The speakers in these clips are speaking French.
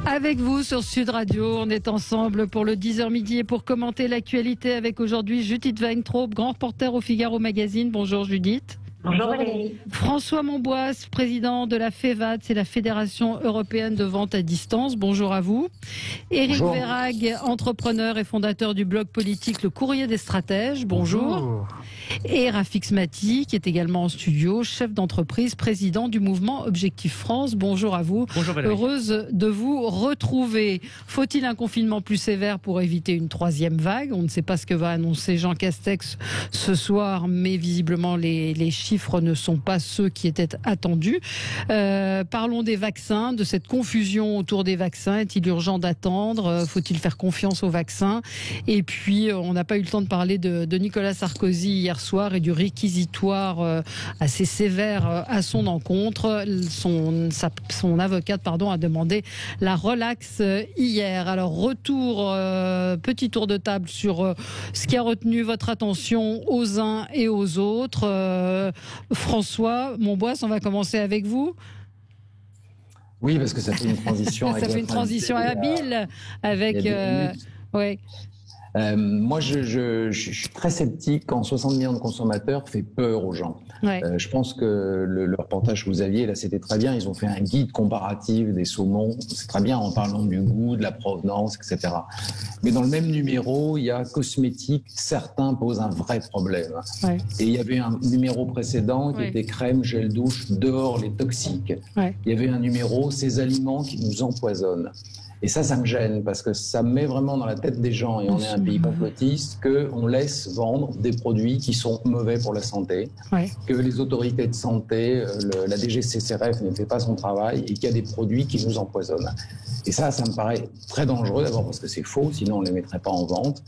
Avec vous sur Sud Radio, on est ensemble pour le 10h midi et pour commenter l'actualité avec aujourd'hui Judith Weintraub, grand reporter au Figaro Magazine. Bonjour Judith. Bonjour Valérie. François Monboisse, président de la FEVAD, c'est la Fédération Européenne de Vente à Distance. Bonjour à vous. Éric Verhaeghe, entrepreneur et fondateur du blog politique Le Courrier des Stratèges. Bonjour. Et Rafik Smati, qui est également en studio, chef d'entreprise, président du mouvement Objectif France. Bonjour à vous. Bonjour Valérie. Heureuse de vous retrouver. Faut-il un confinement plus sévère pour éviter une troisième vague? On ne sait pas ce que va annoncer Jean Castex ce soir, mais visiblement les chiffres ne sont pas ceux qui étaient attendus. Parlons des vaccins, de cette confusion autour des vaccins. Est-il urgent d'attendre? Faut-il faire confiance aux vaccins? Et puis, on n'a pas eu le temps de parler de Nicolas Sarkozy hier soir et du réquisitoire assez sévère à son encontre. Son avocate a demandé la relaxe hier. Alors, petit tour de table sur ce qui a retenu votre attention aux uns et aux autres. François Monboisse, on va commencer avec vous. Oui, parce que ça fait une transition. Ça fait une transition habile avec. Ouais. Moi, je suis très sceptique quand 60 millions de consommateurs fait peur aux gens. Ouais. Je pense que le reportage que vous aviez, là, c'était très bien. Ils ont fait un guide comparatif des saumons. C'est très bien en parlant du goût, de la provenance, etc. Mais dans le même numéro, il y a cosmétiques. Certains posent un vrai problème. Ouais. Et il y avait un numéro précédent qui était crème, gel douche, dehors les toxiques. Ouais. Il y avait un numéro, ces aliments qui nous empoisonnent. Et ça me gêne parce que ça met vraiment dans la tête des gens, et on est un pays complotiste, qu'on laisse vendre des produits qui sont mauvais pour la santé, que les autorités de santé, la DGCCRF ne fait pas son travail et qu'il y a des produits qui nous empoisonnent. Et ça me paraît très dangereux, d'abord parce que c'est faux, sinon on ne les mettrait pas en vente.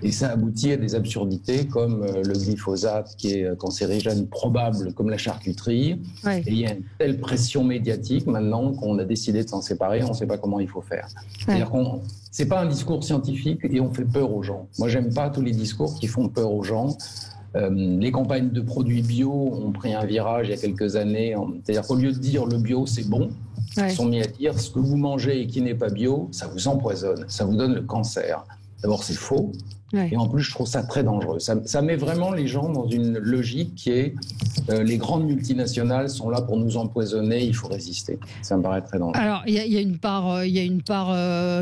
Et ça aboutit à des absurdités comme le glyphosate qui est cancérigène probable comme la charcuterie. Et il y a une telle pression médiatique maintenant qu'on a décidé de s'en séparer, on ne sait pas comment il faut faire. C'est-à-dire c'est pas un discours scientifique et on fait peur aux gens. Moi, j'aime pas tous les discours qui font peur aux gens. Les campagnes de produits bio ont pris un virage il y a quelques années. C'est-à-dire qu'au lieu de dire le bio, c'est bon, ils sont mis à dire ce que vous mangez et qui n'est pas bio, ça vous empoisonne, ça vous donne le cancer. D'abord, c'est faux. Et en plus, je trouve ça très dangereux. Ça met vraiment les gens dans une logique qui est les grandes multinationales sont là pour nous empoisonner, il faut résister. Ça me paraît très dangereux. Alors, il y a une part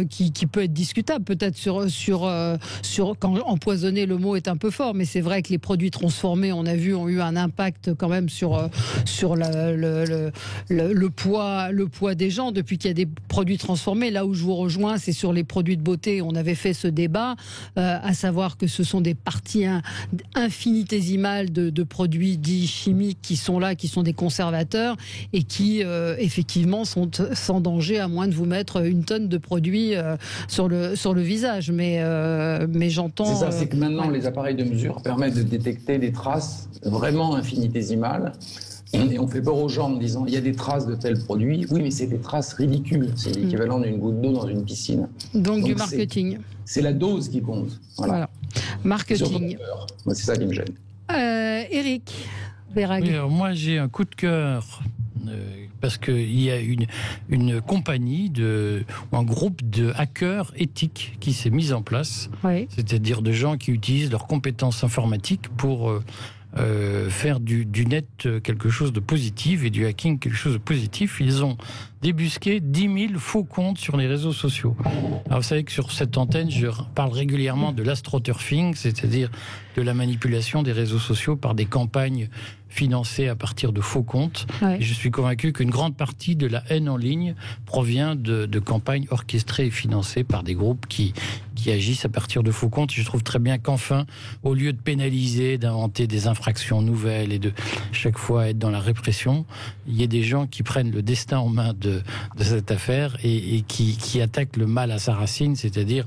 qui peut être discutable, peut-être sur quand empoisonner, le mot est un peu fort, mais c'est vrai que les produits transformés, on a vu, ont eu un impact quand même sur le poids des gens depuis qu'il y a des produits transformés. Là où je vous rejoins, c'est sur les produits de beauté. On avait fait ce débat, à savoir que ce sont des parties infinitésimales de produits dits chimiques qui sont là, qui sont des conservateurs et qui effectivement sont sans danger à moins de vous mettre une tonne de produits sur le visage. Mais j'entends. C'est ça, c'est que maintenant les appareils de mesure permettent de détecter des traces vraiment infinitésimales. Et on fait peur aux gens en disant il y a des traces de tels produits. Oui, mais c'est des traces ridicules. C'est l'équivalent d'une goutte d'eau dans une piscine. Donc du marketing. C'est la dose qui compte. Voilà. Marketing. Moi, c'est ça qui me gêne. Éric Verhaeghe. Oui, alors moi, j'ai un coup de cœur parce qu'il y a une compagnie ou un groupe de hackers éthiques qui s'est mis en place. C'est-à-dire de gens qui utilisent leurs compétences informatiques pour faire du net quelque chose de positif et du hacking quelque chose de positif. Ils ont débusqué 10 000 faux comptes sur les réseaux sociaux. Alors vous savez que sur cette antenne, je parle régulièrement de l'astroturfing, c'est-à-dire de la manipulation des réseaux sociaux par des campagnes financées à partir de faux comptes. Et je suis convaincu qu'une grande partie de la haine en ligne provient de campagnes orchestrées et financées par des groupes qui agissent à partir de faux comptes. Je trouve très bien qu'enfin, au lieu de pénaliser, d'inventer des infractions nouvelles et de chaque fois être dans la répression, il y ait des gens qui prennent le destin en main de cette affaire et qui attaquent le mal à sa racine, c'est-à-dire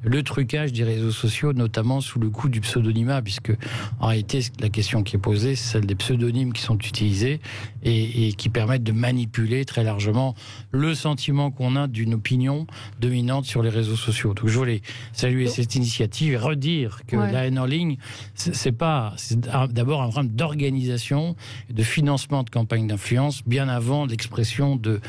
le trucage des réseaux sociaux, notamment sous le coup du pseudonymat, puisque en réalité, la question qui est posée, c'est celle des pseudonymes qui sont utilisés et qui permettent de manipuler très largement le sentiment qu'on a d'une opinion dominante sur les réseaux sociaux. Donc je voulais saluer cette initiative et redire que la haine en ligne, c'est d'abord un problème d'organisation et de financement de campagnes d'influence bien avant l'expression de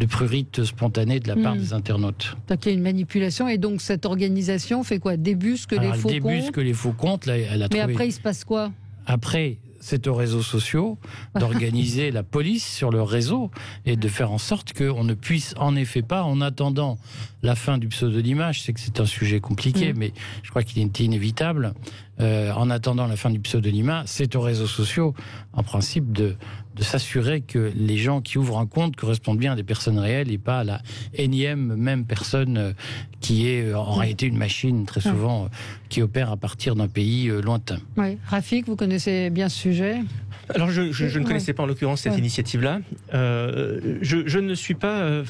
prurites spontanées de la part des internautes. Donc il y a une manipulation et donc cette organisation fait quoi? Débusque les faux comptes. Débusque les faux comptes. Là, elle a Mais après il se passe quoi? Après, c'est aux réseaux sociaux d'organiser la police sur le réseau et de faire en sorte qu'on ne puisse en effet pas, en attendant la fin du pseudonymat, je sais que c'est un sujet compliqué, mais je crois qu'il est inévitable, en attendant la fin du pseudonymat, c'est aux réseaux sociaux, en principe, de s'assurer que les gens qui ouvrent un compte correspondent bien à des personnes réelles et pas à la énième même personne qui est en réalité une machine, très souvent, qui opère à partir d'un pays lointain. Oui. Rafik, vous connaissez bien ce sujet? Alors je ne connaissais pas en l'occurrence cette initiative-là. Je ne suis pas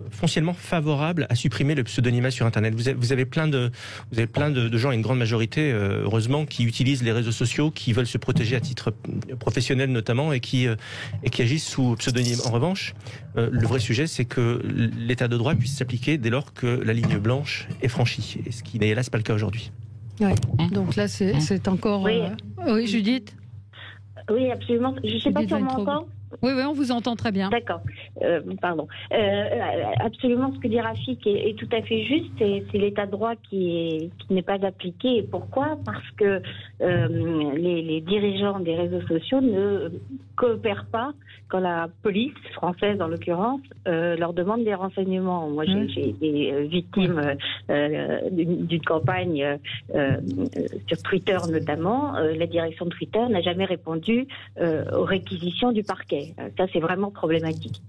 foncièrement favorable à supprimer le pseudonymat sur Internet. Vous avez plein de gens, une grande majorité, heureusement, qui utilisent les réseaux sociaux, qui veulent se protéger à titre professionnel notamment et qui agissent sous pseudonyme. En revanche, le vrai sujet, c'est que l'état de droit puisse s'appliquer dès lors que la ligne blanche est franchie, et ce qui n'est hélas pas le cas aujourd'hui. Ouais. Donc là, c'est encore... Oui, Judith? Oui, absolument. Je ne sais pas si on m'entend. Oui, on vous entend très bien. D'accord. Pardon. Absolument, ce que dit Rafik est tout à fait juste. C'est l'état de droit qui n'est pas appliqué. Et pourquoi? Parce que les dirigeants des réseaux sociaux ne coopèrent pas quand la police française, en l'occurrence, leur demande des renseignements. Moi, j'ai été victime d'une campagne sur Twitter notamment. La direction de Twitter n'a jamais répondu aux réquisitions du parquet. Ça, c'est vraiment problématique.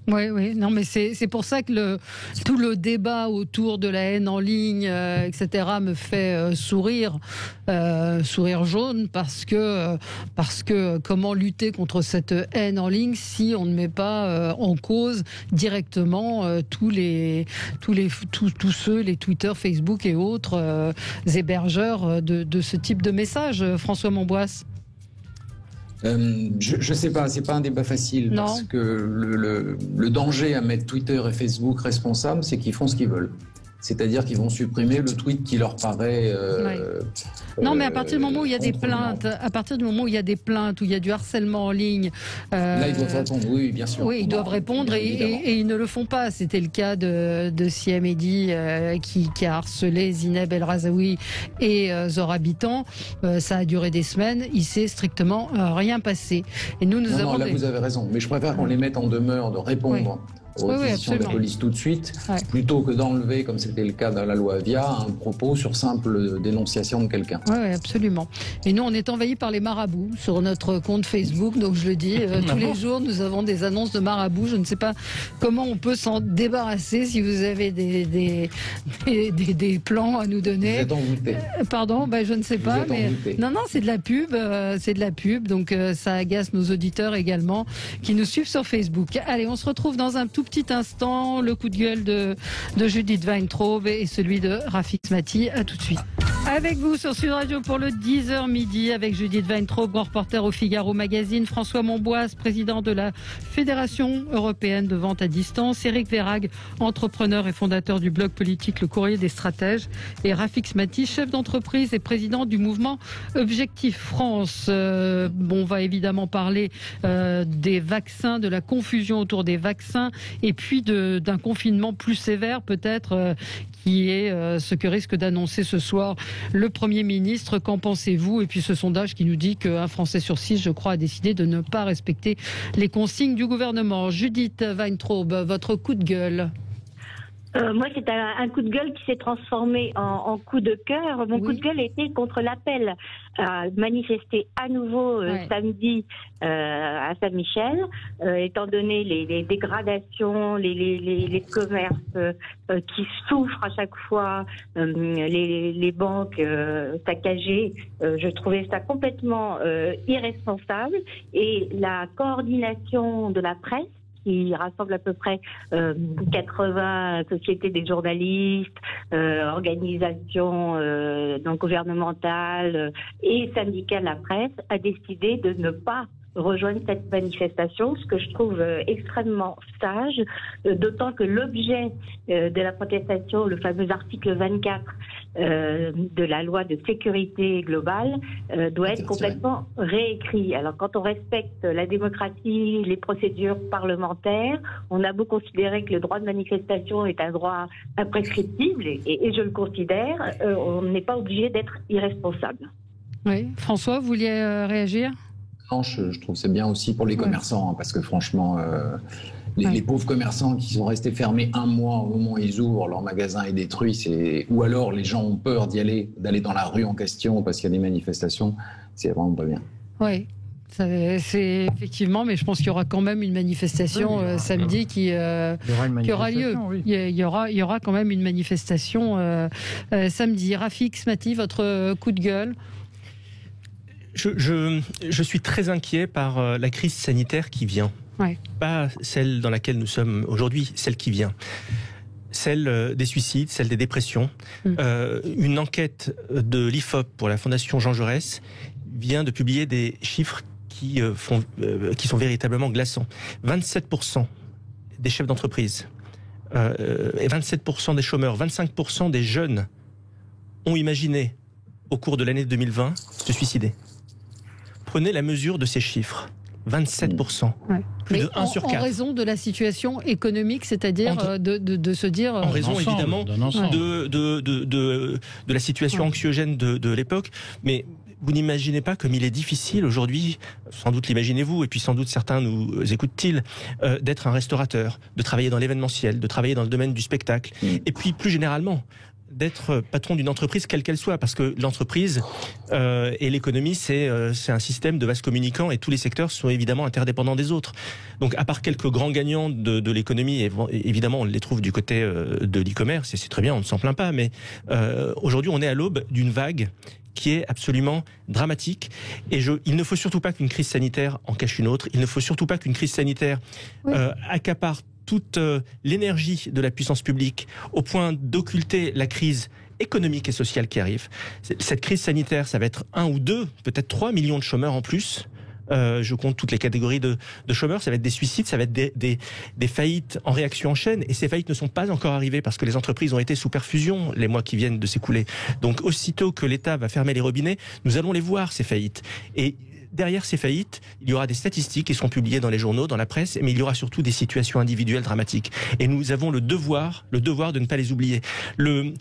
Oui, non, mais c'est pour ça que tout le débat autour de la haine en ligne, etc., me fait sourire jaune, parce que comment lutter contre cette haine en ligne si on ne met pas en cause directement tous ceux, les Twitter, Facebook et autres hébergeurs de ce type de messages. François Monboisse. Je ne sais pas, c'est pas un débat facile, parce que le danger à mettre Twitter et Facebook responsables, c'est qu'ils font ce qu'ils veulent. C'est-à-dire qu'ils vont supprimer le tweet qui leur paraît... non, mais à partir du moment où il y a des plaintes, où il y a du harcèlement en ligne... Là, ils doivent répondre, oui, bien sûr. Oui, ils doivent répondre et ils ne le font pas. C'était le cas de Siem Eddy qui a harcelé Zineb El Razaoui et Zora Bitan. Ça a duré des semaines. Il s'est strictement rien passé. Et nous avons... Non, là, vous avez raison. Mais je préfère qu'on les mette en demeure de répondre... aux réquisitions de la police tout de suite, plutôt que d'enlever, comme c'était le cas dans la loi Avia, un propos sur simple dénonciation de quelqu'un. Oui, absolument. Et nous, on est envahis par les marabouts sur notre compte Facebook, donc je le dis, tous les jours, nous avons des annonces de marabouts. Je ne sais pas comment on peut s'en débarrasser. Si vous avez des plans à nous donner. Vous êtes envoûté. Pardon, je ne sais pas. Mais... Non, c'est de la pub. Donc ça agace nos auditeurs également qui nous suivent sur Facebook. Allez, on se retrouve dans un tout petit instant, le coup de gueule de Judith Weintraub et celui de Rafik Smati. À tout de suite. Avec vous sur Sud Radio pour le 10h midi avec Judith Weintraub, grand reporter au Figaro Magazine, François Monboisse, président de la Fédération européenne de vente à distance, Éric Verhaeghe, entrepreneur et fondateur du blog politique Le Courrier des Stratèges, et Rafik Smati, chef d'entreprise et président du mouvement Objectif France. On va évidemment parler des vaccins, de la confusion autour des vaccins et puis d'un confinement plus sévère peut-être qui est ce que risque d'annoncer ce soir le Premier ministre. Qu'en pensez-vous? Et puis ce sondage qui nous dit qu'un Français sur 6, je crois, a décidé de ne pas respecter les consignes du gouvernement. Judith Weintraub, votre coup de gueule. Moi, c'est un coup de gueule qui s'est transformé en coup de cœur. Mon coup de gueule était contre l'appel à manifester à nouveau samedi à Saint-Michel, étant donné les dégradations, les commerces qui souffrent à chaque fois, les banques saccagées. Je trouvais ça complètement irresponsable. Et la coordination de la presse qui rassemble à peu près 80 sociétés des journalistes, organisations non gouvernementales et syndicats de la presse, a décidé de ne pas rejoindre cette manifestation, ce que je trouve extrêmement sage, d'autant que l'objet de la protestation, le fameux article 24 de la loi de sécurité globale, doit être complètement réécrit. Alors quand on respecte la démocratie, les procédures parlementaires, on a beau considérer que le droit de manifestation est un droit imprescriptible, et je le considère, on n'est pas obligé d'être irresponsable. Oui, François, vous vouliez réagir ? Non, je trouve que c'est bien aussi pour les commerçants, hein, parce que franchement, les pauvres commerçants qui sont restés fermés un mois au moment où ils ouvrent, leur magasin est détruit, ou alors les gens ont peur d'aller dans la rue en question parce qu'il y a des manifestations, c'est vraiment pas bien. Oui. C'est effectivement, mais je pense qu'il y aura quand même une manifestation samedi qui aura lieu. Oui. Il y aura quand même une manifestation samedi. Rafik Smati, votre coup de gueule? Je suis très inquiet par la crise sanitaire qui vient. Ouais. Pas celle dans laquelle nous sommes aujourd'hui, celle qui vient. Celle des suicides, celle des dépressions. Une enquête de l'IFOP pour la Fondation Jean Jaurès vient de publier des chiffres qui sont véritablement glaçants. 27% des chefs d'entreprise et 27% des chômeurs, 25% des jeunes ont imaginé au cours de l'année 2020 se suicider. Prenez la mesure de ces chiffres. 27%. Ouais. Plus de 1 sur 4. En raison de la situation économique, c'est-à-dire de se dire... En raison, évidemment, de la situation anxiogène de l'époque. Mais vous n'imaginez pas comme il est difficile aujourd'hui, sans doute l'imaginez-vous, et puis sans doute certains nous écoutent-ils, d'être un restaurateur, de travailler dans l'événementiel, de travailler dans le domaine du spectacle. Et puis, plus généralement, d'être patron d'une entreprise, quelle qu'elle soit, parce que l'entreprise et l'économie, c'est un système de vases communicants et tous les secteurs sont évidemment interdépendants des autres. Donc, à part quelques grands gagnants de l'économie, évidemment, on les trouve du côté de l'e-commerce, et c'est très bien, on ne s'en plaint pas, mais aujourd'hui, on est à l'aube d'une vague qui est absolument dramatique. Et il ne faut surtout pas qu'une crise sanitaire en cache une autre. Il ne faut surtout pas qu'une crise sanitaire accapare toute l'énergie de la puissance publique au point d'occulter la crise économique et sociale qui arrive. Cette crise sanitaire, ça va être 1 ou 2, peut-être 3 millions de chômeurs en plus. Je compte toutes les catégories de chômeurs, ça va être des suicides, ça va être des faillites en réaction en chaîne, et ces faillites ne sont pas encore arrivées parce que les entreprises ont été sous perfusion les mois qui viennent de s'écouler. Donc aussitôt que l'État va fermer les robinets, nous allons les voir, ces faillites. Et derrière ces faillites, il y aura des statistiques qui seront publiées dans les journaux, dans la presse, mais il y aura surtout des situations individuelles dramatiques. Et nous avons le devoir de ne pas les oublier. Le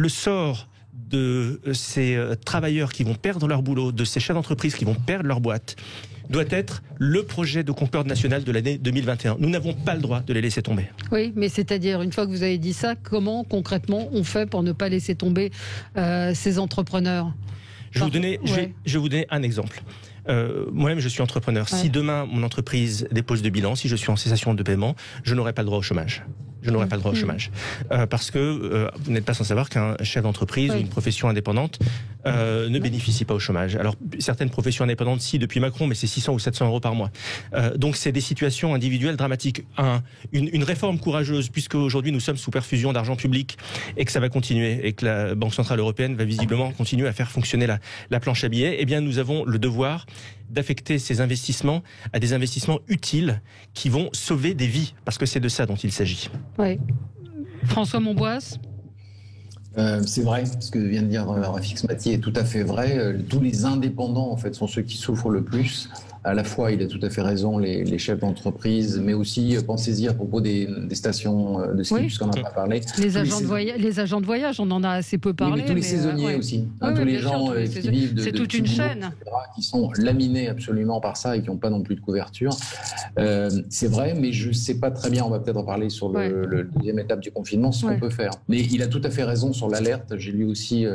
sort de ces travailleurs qui vont perdre leur boulot, de ces chefs d'entreprise qui vont perdre leur boîte, doit être le projet de Concorde nationale de l'année 2021. Nous n'avons pas le droit de les laisser tomber. Oui, mais c'est-à-dire, une fois que vous avez dit ça, comment concrètement on fait pour ne pas laisser tomber ces entrepreneurs ? Je vais vous donner un exemple. Moi-même, je suis entrepreneur. Si demain, mon entreprise dépose de bilan, si je suis en cessation de paiement, je n'aurai pas le droit au chômage. Je n'aurai pas le droit au chômage. Parce que vous n'êtes pas sans savoir qu'un chef d'entreprise ou une profession indépendante ne bénéficie pas au chômage. Alors, certaines professions indépendantes, si, depuis Macron, mais c'est 600 ou 700 euros par mois. Donc, c'est des situations individuelles dramatiques. Une réforme courageuse, puisque aujourd'hui, nous sommes sous perfusion d'argent public et que ça va continuer et que la Banque Centrale Européenne va visiblement continuer à faire fonctionner la planche à billets, eh bien, nous avons le devoir d'affecter ces investissements à des investissements utiles qui vont sauver des vies, parce que c'est de ça dont il s'agit. Oui. François Monboisse. C'est vrai, ce que vient de dire Rafik Smati est tout à fait vrai. Tous les indépendants, en fait, sont ceux qui souffrent le plus. À la fois, il a tout à fait raison, les chefs d'entreprise, mais aussi, pensez-y à propos des stations de ski, puisqu'on n'en a pas parlé. Les agents de voyage, on en a assez peu parlé. Mais tous les saisonniers aussi. Tous les gens qui vivent de toute une chaîne. Etc., qui sont laminés absolument par ça et qui n'ont pas non plus de couverture. C'est vrai, mais je ne sais pas très bien, on va peut-être en parler sur le deuxième étape du confinement, ce qu'on peut faire. Mais il a tout à fait raison sur l'alerte. J'ai lu aussi...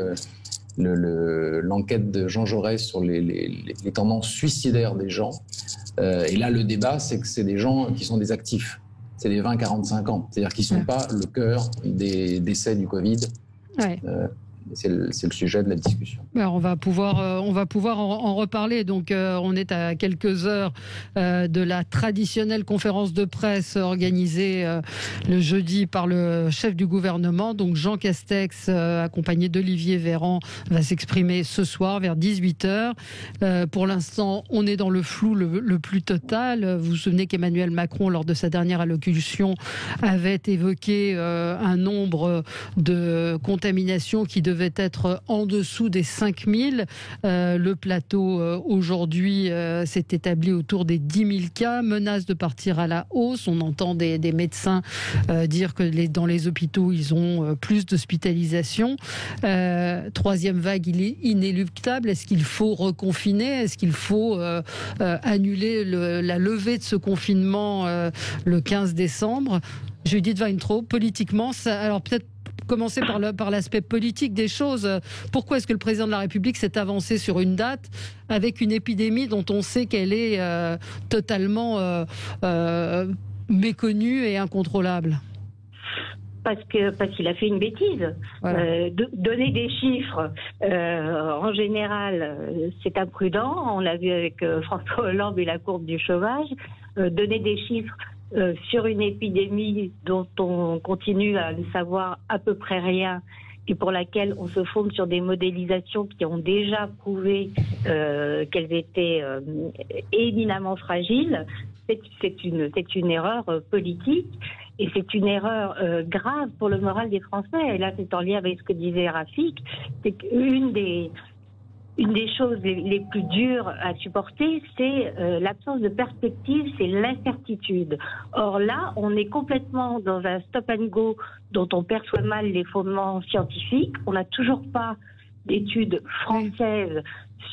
l'enquête de Jean Jaurès sur les tendances suicidaires des gens. Et là, le débat, c'est que c'est des gens qui sont des actifs. C'est des 20-45 ans. C'est-à-dire qu'ils ne sont pas le cœur des décès du Covid. C'est le sujet de la discussion. On va pouvoir en reparler. Donc, on est à quelques heures de la traditionnelle conférence de presse organisée le jeudi par le chef du gouvernement. Donc, Jean Castex, accompagné d'Olivier Véran, va s'exprimer ce soir vers 18h. Pour l'instant, on est dans le flou le plus total. Vous vous souvenez qu'Emmanuel Macron, lors de sa dernière allocution, avait évoqué un nombre de contaminations qui devait être en dessous des 5000. Le plateau aujourd'hui s'est établi autour des 10 000 cas, menace de partir à la hausse. On entend des médecins dire que dans les hôpitaux, ils ont plus d'hospitalisation. Troisième vague, il est inéluctable. Est-ce qu'il faut reconfiner? Est-ce qu'il faut annuler la levée de ce confinement le 15 décembre? Judith Weintraub, politiquement, alors peut-être commencer par l'aspect politique des choses. Pourquoi est-ce que le président de la République s'est avancé sur une date avec une épidémie dont on sait qu'elle est totalement méconnue et incontrôlable? Parce qu'il a fait une bêtise. Voilà. Donner des chiffres, en général, c'est imprudent. On l'a vu avec François Hollande et la courbe du chômage. Donner des chiffres sur une épidémie dont on continue à ne savoir à peu près rien et pour laquelle on se fonde sur des modélisations qui ont déjà prouvé qu'elles étaient éminemment fragiles, c'est une erreur politique. Et c'est une erreur grave pour le moral des Français. Et là, c'est en lien avec ce que disait Rafik. C'est qu'une des choses les plus dures à supporter, c'est l'absence de perspective, c'est l'incertitude. Or là, on est complètement dans un stop and go dont on perçoit mal les fondements scientifiques. On n'a toujours pas d'études françaises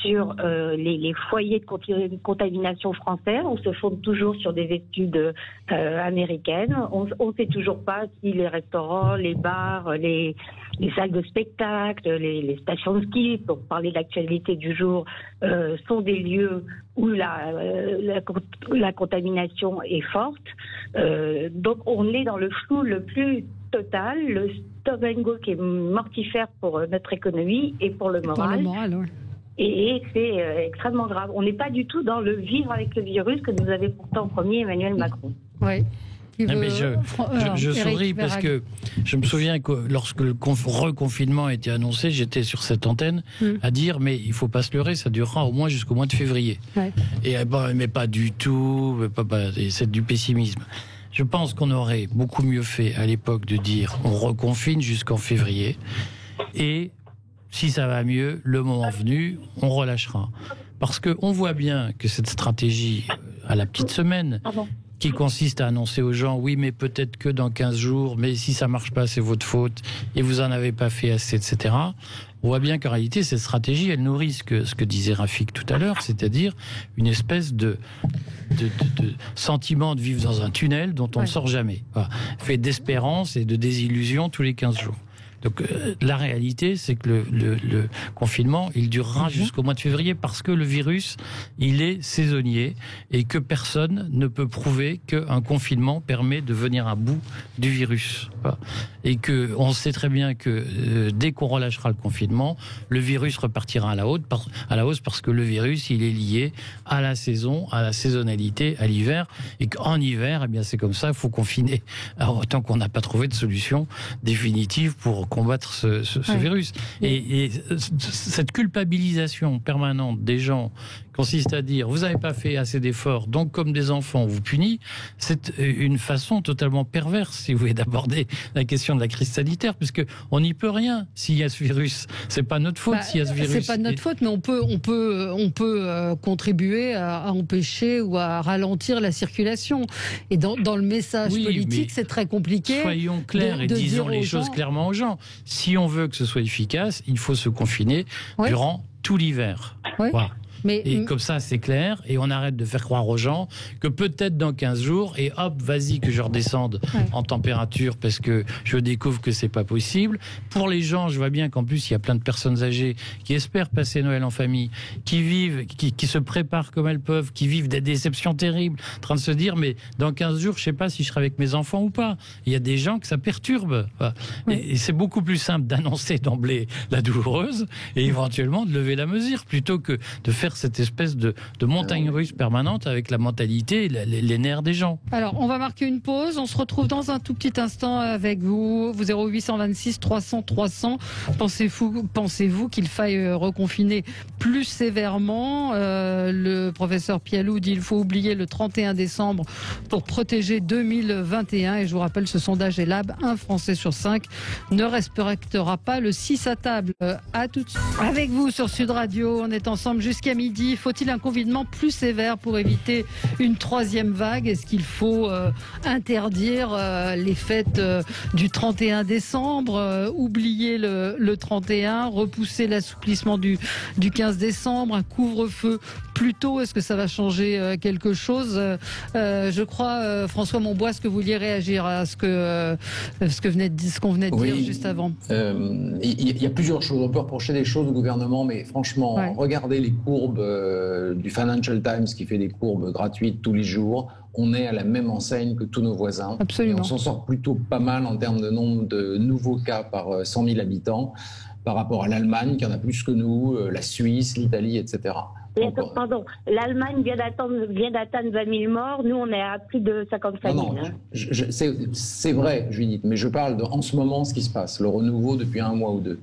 sur les foyers de contamination français. On se fonde toujours sur des études américaines. On ne sait toujours pas si les restaurants, les bars, les salles de spectacle, les stations de ski, pour parler de l'actualité du jour, sont des lieux où la contamination est forte. Donc on est dans le flou le plus total, le stop and go qui est mortifère pour notre économie et pour le moral. Pour le moral, oui. Et c'est extrêmement grave. On n'est pas du tout dans le vivre avec le virus que nous avait pourtant promis Emmanuel Macron. Oui. Mais je souris parce que je me souviens que lorsque le reconfinement a été annoncé, j'étais sur cette antenne à dire mais il ne faut pas se leurrer, ça durera au moins jusqu'au mois de février. Ouais. Mais pas du tout, c'est du pessimisme. Je pense qu'on aurait beaucoup mieux fait à l'époque de dire on reconfine jusqu'en février et si ça va mieux, le moment venu, on relâchera. Parce qu'on voit bien que cette stratégie à la petite semaine, qui consiste à annoncer aux gens, oui, mais peut-être que dans 15 jours, mais si ça marche pas, c'est votre faute, et vous en avez pas fait assez, etc. On voit bien qu'en réalité, cette stratégie, elle nourrit ce que disait Rafik tout à l'heure, c'est-à-dire une espèce de sentiment de vivre dans un tunnel dont on ne sort jamais. Voilà. Fait d'espérance et de désillusion tous les 15 jours. Donc la réalité, c'est que le confinement, il durera jusqu'au mois de février parce que le virus, il est saisonnier et que personne ne peut prouver qu'un confinement permet de venir à bout du virus. Et que on sait très bien que dès qu'on relâchera le confinement, le virus repartira à la hausse parce que le virus, il est lié à la saison, à la saisonnalité, à l'hiver. Et qu'en hiver, eh bien c'est comme ça, il faut confiner. Alors, tant qu'on n'a pas trouvé de solution définitive pour combattre ce virus. Et cette culpabilisation permanente des gens consiste à dire vous n'avez pas fait assez d'efforts, donc comme des enfants on vous punit, c'est une façon totalement perverse, si vous voulez, d'aborder la question de la crise sanitaire, puisque on n'y peut rien s'il y a ce virus. C'est pas notre faute s'il y a ce virus. C'est pas notre faute, mais on peut contribuer à empêcher ou à ralentir la circulation. Et dans le message politique, c'est très compliqué. Soyons clairs et disons les choses clairement aux gens. Si on veut que ce soit efficace, il faut se confiner durant tout l'hiver. Oui. Voilà. Et comme ça, c'est clair. Et on arrête de faire croire aux gens que peut-être dans 15 jours, et hop, vas-y que je redescende en température parce que je découvre que c'est pas possible. Pour les gens, je vois bien qu'en plus, il y a plein de personnes âgées qui espèrent passer Noël en famille, qui vivent, qui se préparent comme elles peuvent, qui vivent des déceptions terribles, en train de se dire, mais dans 15 jours, je sais pas si je serai avec mes enfants ou pas. Il y a des gens que ça perturbe. Et c'est beaucoup plus simple d'annoncer d'emblée la douloureuse et éventuellement de lever la mesure plutôt que de faire cette espèce de montagne russe permanente avec la mentalité et les nerfs des gens. Alors, on va marquer une pause. On se retrouve dans un tout petit instant avec vous. 0826 300 300. Pensez-vous qu'il faille reconfiner plus sévèrement? Le professeur Pialou dit qu'il faut oublier le 31 décembre pour protéger 2021. Et je vous rappelle, ce sondage Elab, 1 Français sur 5 ne respectera pas le 6 à table. À tout de suite. Avec vous sur Sud Radio, on est ensemble jusqu'à midi. Faut-il un confinement plus sévère pour éviter une 3e vague? Est-ce qu'il faut interdire les fêtes du 31 décembre, oublier le 31, repousser l'assouplissement du 15 décembre, un couvre-feu plus tôt? Est-ce que ça va changer quelque chose? Je crois, François Monbois, que vous vouliez réagir à ce qu'on venait de dire juste avant. Il y a plusieurs choses. On peut reprocher des choses au gouvernement, mais franchement, regardez les courbes du Financial Times qui fait des courbes gratuites tous les jours. On est à la même enseigne que tous nos voisins. Absolument. Et on s'en sort plutôt pas mal en termes de nombre de nouveaux cas par 100 000 habitants par rapport à l'Allemagne, qui en a plus que nous, la Suisse, l'Italie, etc. Pardon, l'Allemagne vient d'atteindre 20 000 morts, nous on est à plus de 55 000. Non, c'est vrai, Judith, mais je parle en ce moment ce qui se passe, le renouveau depuis 1 mois ou 2.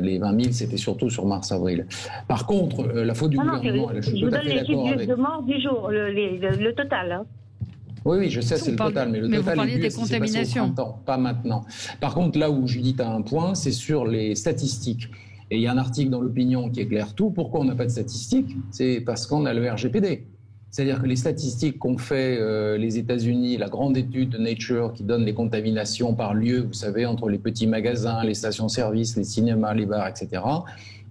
Les 20 000, c'était surtout sur mars-avril. Par contre, la faute du gouvernement... Je vous donne les chiffres de morts du jour, le total. Hein. Oui, je sais, c'est le total, mais le total vous parliez des contaminations. Au printemps, pas maintenant. Par contre, là où Judith a un point, c'est sur les statistiques. Et il y a un article dans l'Opinion qui éclaire tout. Pourquoi on n'a pas de statistiques? C'est parce qu'on a le RGPD. C'est-à-dire que les statistiques qu'ont fait les États-Unis, la grande étude de Nature qui donne les contaminations par lieu, vous savez, entre les petits magasins, les stations-service, les cinémas, les bars, etc.,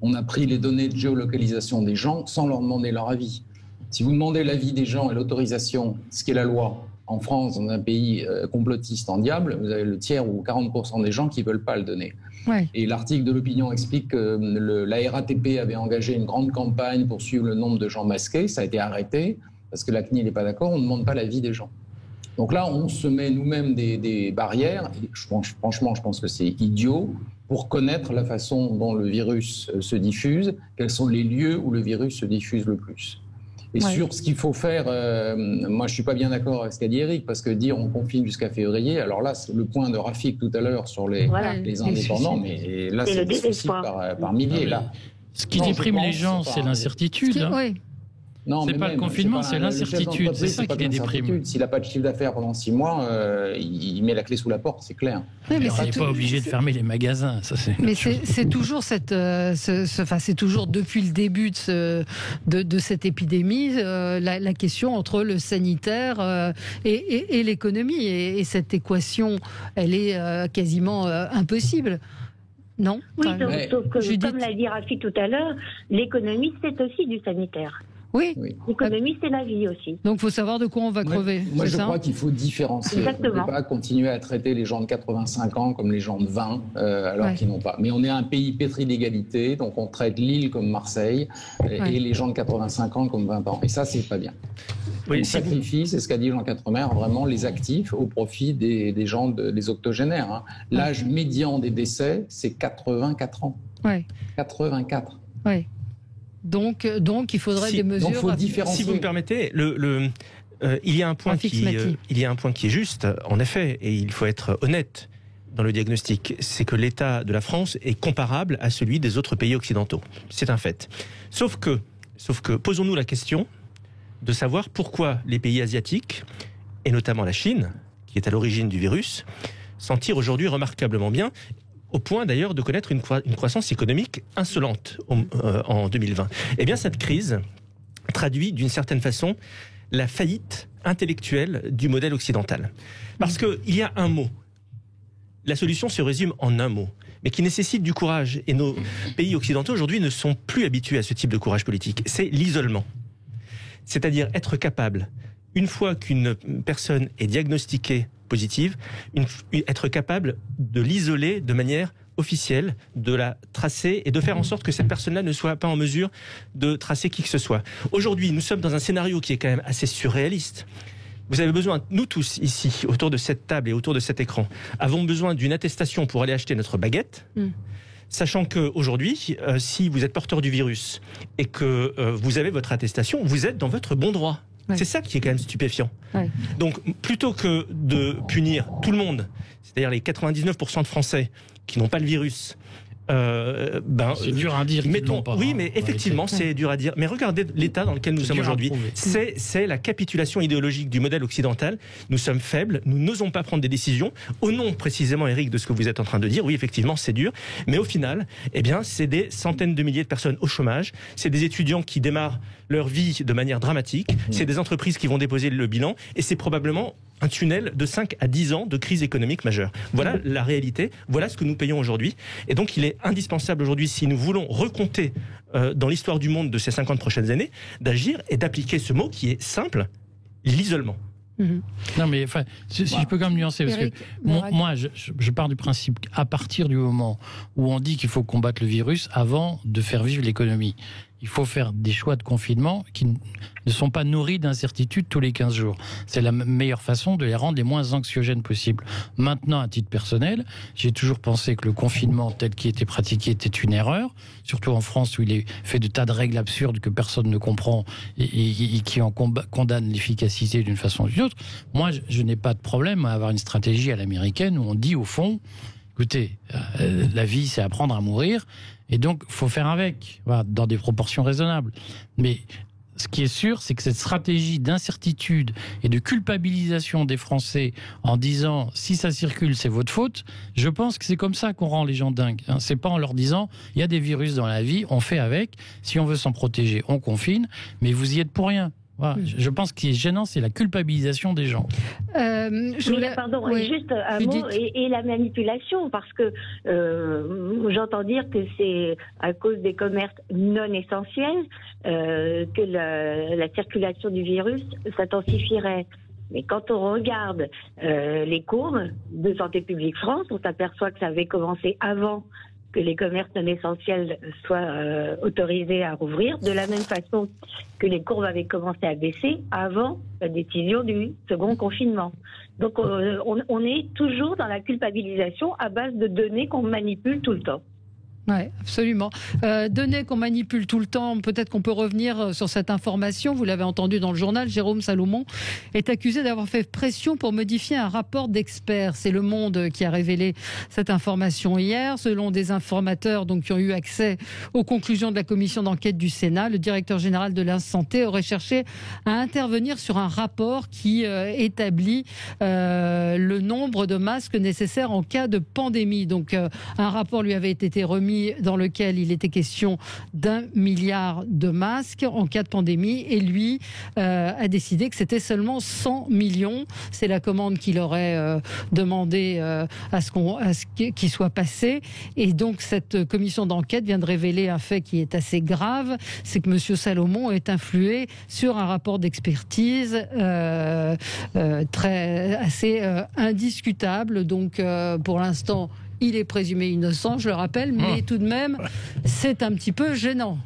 on a pris les données de géolocalisation des gens sans leur demander leur avis. Si vous demandez l'avis des gens et l'autorisation, ce qui est la loi, en France, dans un pays complotiste en diable, vous avez le tiers ou 40% des gens qui ne veulent pas le donner. Ouais. Et l'article de l'Opinion explique que la RATP avait engagé une grande campagne pour suivre le nombre de gens masqués. Ça a été arrêté parce que la CNIL n'est pas d'accord, on ne demande pas l'avis des gens. Donc là, on se met nous-mêmes des barrières. Et franchement, je pense que c'est idiot pour connaître la façon dont le virus se diffuse, quels sont les lieux où le virus se diffuse le plus. Et sur ce qu'il faut faire, moi je ne suis pas bien d'accord avec ce qu'a dit Eric, parce que dire on confine jusqu'à février, alors là c'est le point de Rafik tout à l'heure sur les indépendants, mais là c'est des suicides par milliers. Là. Ce qui déprime les gens, c'est l'incertitude. Non, c'est pas le confinement, c'est l'incertitude. C'est ça qui les déprime. S'il n'a pas de chiffre d'affaires pendant 6 mois, il met la clé sous la porte, c'est clair. Oui, mais on n'est pas obligé de fermer les magasins. Ça, mais c'est toujours c'est toujours depuis le début de cette épidémie la question entre le sanitaire et l'économie. Et cette équation, elle est quasiment impossible. Non. Oui, sauf que, comme l'a dit Rafi tout à l'heure, l'économie, c'est aussi du sanitaire. Oui. L'économie, c'est la vie aussi. Donc, il faut savoir de quoi on va crever. Moi, je crois qu'il faut différencier. Exactement. On ne peut pas continuer à traiter les gens de 85 ans comme les gens de 20, alors qu'ils n'ont pas. Mais on est un pays pétri d'égalité, donc on traite Lille comme Marseille et les gens de 85 ans comme 20 ans. Et ça, c'est pas bien. On sacrifie, c'est ce qu'a dit Jean Quatremer, vraiment les actifs au profit des gens, des octogénaires. Hein. L'âge médian des décès, c'est 84 ans. 84. Oui. Donc, il faudrait des mesures. Donc, faut différencier. Si vous me permettez, il y a un point qui est juste, en effet, et il faut être honnête dans le diagnostic, c'est que l'état de la France est comparable à celui des autres pays occidentaux. C'est un fait. Sauf que posons-nous la question de savoir pourquoi les pays asiatiques, et notamment la Chine, qui est à l'origine du virus, s'en tirent aujourd'hui remarquablement bien, au point d'ailleurs de connaître une croissance économique insolente en 2020. Eh bien, cette crise traduit d'une certaine façon la faillite intellectuelle du modèle occidental. Parce qu'il y a un mot. La solution se résume en un mot. mais qui nécessite du courage. Et nos pays occidentaux aujourd'hui ne sont plus habitués à ce type de courage politique. C'est l'isolement. C'est-à-dire être capable, une fois qu'une personne est diagnostiquée positive, être capable de l'isoler de manière officielle, de la tracer et de faire en sorte que cette personne-là ne soit pas en mesure de tracer qui que ce soit. Aujourd'hui, nous sommes dans un scénario qui est quand même assez surréaliste. Vous avez besoin, nous tous ici, autour de cette table et autour de cet écran, avons besoin d'une attestation pour aller acheter notre baguette. Sachant qu'aujourd'hui, si vous êtes porteur du virus et que vous avez votre attestation, vous êtes dans votre bon droit. Ouais. C'est ça qui est quand même stupéfiant. Ouais. Donc, plutôt que de punir tout le monde, c'est-à-dire les 99% de Français qui n'ont pas le virus, c'est dur à dire. Mettons, pas, oui, mais effectivement, c'est dur à dire. Mais regardez l'état dans lequel nous sommes aujourd'hui. C'est la capitulation idéologique du modèle occidental. Nous sommes faibles, nous n'osons pas prendre des décisions. Au nom, précisément, Eric, de ce que vous êtes en train de dire, oui, effectivement, c'est dur. Mais au final, eh bien, c'est des centaines de milliers de personnes au chômage. C'est des étudiants qui démarrent leur vie de manière dramatique. C'est des entreprises qui vont déposer le bilan. Et c'est probablement un tunnel de 5 à 10 ans de crise économique majeure. Voilà la réalité, voilà ce que nous payons aujourd'hui. Et donc il est indispensable aujourd'hui, si nous voulons recompter dans l'histoire du monde de ces 50 prochaines années, d'agir et d'appliquer ce mot qui est simple, l'isolement. Non mais enfin, si je peux quand même nuancer, parce que moi je pars du principe qu'à partir du moment où on dit qu'il faut combattre le virus, avant de faire vivre l'économie, il faut faire des choix de confinement qui ne sont pas nourris d'incertitudes tous les 15 jours. C'est la meilleure façon de les rendre les moins anxiogènes possible. Maintenant, à titre personnel, j'ai toujours pensé que le confinement tel qu'il était pratiqué était une erreur, surtout en France où il est fait de tas de règles absurdes que personne ne comprend et qui en condamnent l'efficacité d'une façon ou d'une autre. Moi, je n'ai pas de problème à avoir une stratégie à l'américaine où on dit au fond, écoutez, la vie c'est apprendre à mourir, et donc il faut faire avec, voilà, dans des proportions raisonnables. Mais ce qui est sûr, c'est que cette stratégie d'incertitude et de culpabilisation des Français en disant si ça circule, c'est votre faute, je pense que c'est comme ça qu'on rend les gens dingues. C'est pas en leur disant il y a des virus dans la vie, on fait avec, si on veut s'en protéger, on confine, mais vous y êtes pour rien. Voilà. Je pense que ce qui est gênant, c'est la culpabilisation des gens. Juste un mot, et la manipulation, parce que j'entends dire que c'est à cause des commerces non essentiels que la circulation du virus s'intensifierait. Mais quand on regarde les courbes de Santé publique France, on s'aperçoit que ça avait commencé avant que les commerces non essentiels soient autorisés à rouvrir, de la même façon que les courbes avaient commencé à baisser avant la décision du second confinement. Donc on est toujours dans la culpabilisation à base de données qu'on manipule tout le temps. Oui, absolument. Données qu'on manipule tout le temps, peut-être qu'on peut revenir sur cette information. Vous l'avez entendu dans le journal, Jérôme Salomon est accusé d'avoir fait pression pour modifier un rapport d'experts. C'est Le Monde qui a révélé cette information hier. Selon des informateurs qui ont eu accès aux conclusions de la commission d'enquête du Sénat, le directeur général de la Santé aurait cherché à intervenir sur un rapport qui établit le nombre de masques nécessaires en cas de pandémie. Donc un rapport lui avait été remis dans lequel il était question d'1 milliard de masques en cas de pandémie, et lui a décidé que c'était seulement 100 millions. C'est la commande qu'il aurait demandé à ce qu'il soit passé. Et donc cette commission d'enquête vient de révéler un fait qui est assez grave, c'est que M. Salomon est influé sur un rapport d'expertise assez indiscutable. Donc pour l'instant, il est présumé innocent, je le rappelle, mais tout de même, c'est un petit peu gênant.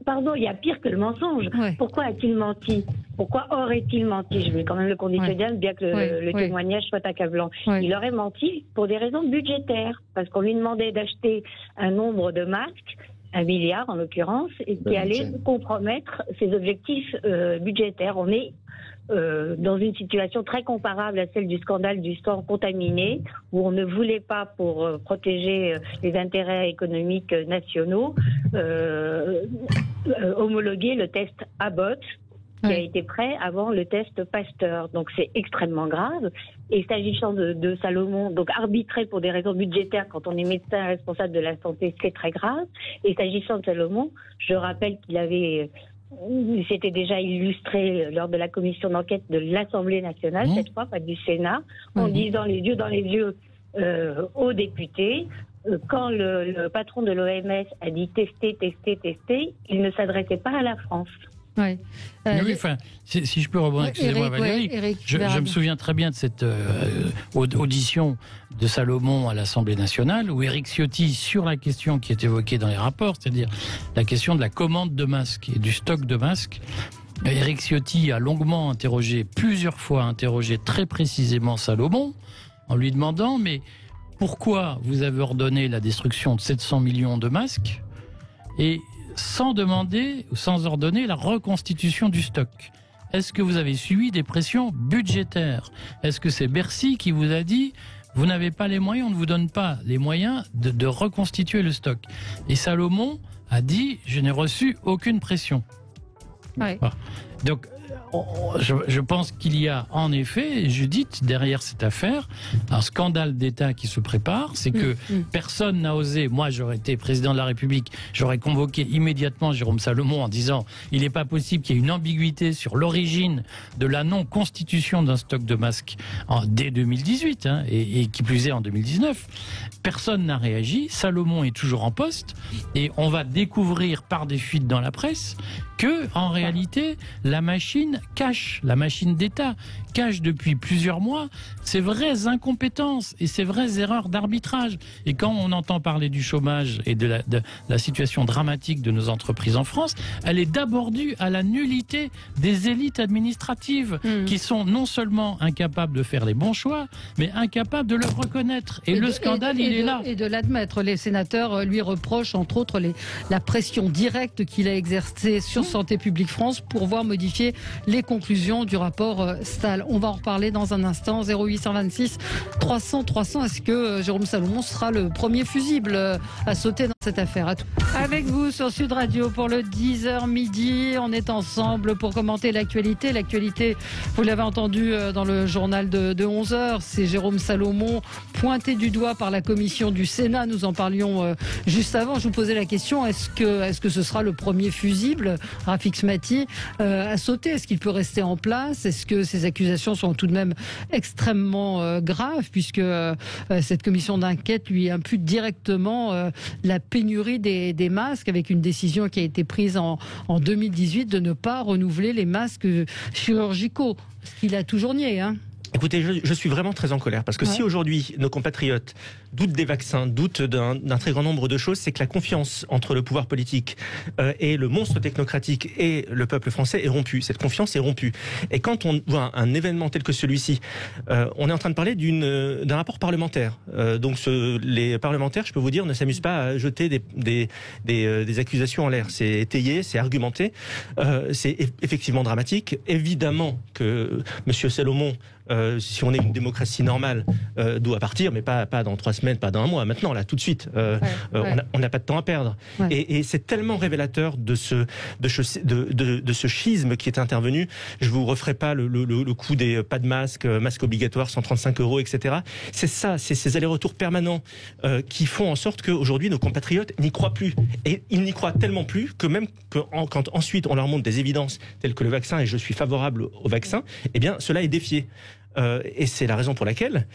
Pardon, il y a pire que le mensonge. Ouais. Pourquoi a-t-il menti ? Pourquoi aurait-il menti ? Je vais quand même le conditionner, bien que le témoignage soit accablant. Il aurait menti pour des raisons budgétaires, parce qu'on lui demandait d'acheter un nombre de masques, 1 milliard en l'occurrence, et qui allait compromettre ses objectifs budgétaires. On est dans une situation très comparable à celle du scandale du sang contaminé, où on ne voulait pas, pour protéger les intérêts économiques nationaux, homologuer le test Abbott, qui a été prêt avant le test Pasteur. Donc c'est extrêmement grave. Et s'agissant de Salomon, donc arbitré pour des raisons budgétaires quand on est médecin responsable de la santé, c'est très grave. Et s'agissant de Salomon, je rappelle qu'il s'était déjà illustré lors de la commission d'enquête de l'Assemblée nationale, cette fois, pas du Sénat, en disant les yeux dans les yeux aux députés, quand le patron de l'OMS a dit tester, il ne s'adressait pas à la France. Ouais. Oui, enfin, si je peux rebondir, excusez-moi Valérie, je me souviens très bien de cette audition de Salomon à l'Assemblée nationale, où Éric Ciotti, sur la question qui est évoquée dans les rapports, c'est-à-dire la question de la commande de masques et du stock de masques, Éric Ciotti a longuement plusieurs fois interrogé très précisément Salomon, en lui demandant, mais pourquoi vous avez ordonné la destruction de 700 millions de masques et sans ordonner la reconstitution du stock? Est-ce que vous avez suivi des pressions budgétaires? Est-ce que c'est Bercy qui vous a dit vous n'avez pas les moyens, on ne vous donne pas les moyens de reconstituer le stock? Et Salomon a dit je n'ai reçu aucune pression. Ouais. Voilà. Donc je pense qu'il y a en effet, Judith, derrière cette affaire, un scandale d'État qui se prépare. C'est que personne n'a osé. Moi, j'aurais été président de la République, j'aurais convoqué immédiatement Jérôme Salomon en disant il n'est pas possible qu'il y ait une ambiguïté sur l'origine de la non-constitution d'un stock de masques dès 2018, et qui plus est en 2019. Personne n'a réagi. Salomon est toujours en poste et on va découvrir par des fuites dans la presse que, en réalité, la machine d'État cache depuis plusieurs mois ses vraies incompétences et ses vraies erreurs d'arbitrage. Et quand on entend parler du chômage et de la situation dramatique de nos entreprises en France, elle est d'abord due à la nullité des élites administratives qui sont non seulement incapables de faire les bons choix, mais incapables de le reconnaître. Et le scandale, il est là. Et de l'admettre. Les sénateurs lui reprochent, entre autres, la pression directe qu'il a exercée sur Santé publique France pour voir modifier les conclusions du rapport Stahl. On va en reparler dans un instant. 0826 300 300. Est-ce que Jérôme Salomon sera le premier fusible à sauter dans cette affaire? Avec vous sur Sud Radio pour le 10h midi. On est ensemble pour commenter l'actualité. L'actualité, vous l'avez entendu dans le journal de 11h, c'est Jérôme Salomon pointé du doigt par la commission du Sénat. Nous en parlions juste avant. Je vous posais la question, est-ce que ce sera le premier fusible, Rafik Smati, à sauter? Est-ce qu'il peut rester en place? Est-ce que ces accusations sont tout de même extrêmement graves, puisque cette commission d'enquête lui impute directement la pénurie des masques, avec une décision qui a été prise en 2018 de ne pas renouveler les masques chirurgicaux, ce qu'il a toujours nié, Écoutez, je suis vraiment très en colère, parce que si aujourd'hui nos compatriotes doutent des vaccins, doutent d'un très grand nombre de choses, c'est que la confiance entre le pouvoir politique et le monstre technocratique et le peuple français est rompue. Cette confiance est rompue. Et quand on voit un événement tel que celui-ci, on est en train de parler d'un rapport parlementaire. Donc les parlementaires, je peux vous dire, ne s'amusent pas à jeter des accusations en l'air. C'est étayé, c'est argumenté, c'est effectivement dramatique. Évidemment que M. Salomon, si on est une démocratie normale, doit partir, mais pas dans 3 semaines, pas dans 1 mois, maintenant, là, tout de suite. On n'a pas de temps à perdre. Ouais. Et c'est tellement révélateur de ce schisme qui est intervenu. Je vous referai pas le coup des pas de masque obligatoire, 135 €, etc. C'est ça, c'est ces allers-retours permanents qui font en sorte qu'aujourd'hui, nos compatriotes n'y croient plus. Et ils n'y croient tellement plus que même quand ensuite on leur montre des évidences telles que le vaccin, et je suis favorable au vaccin, eh bien, cela est défié. Et c'est la raison pour laquelle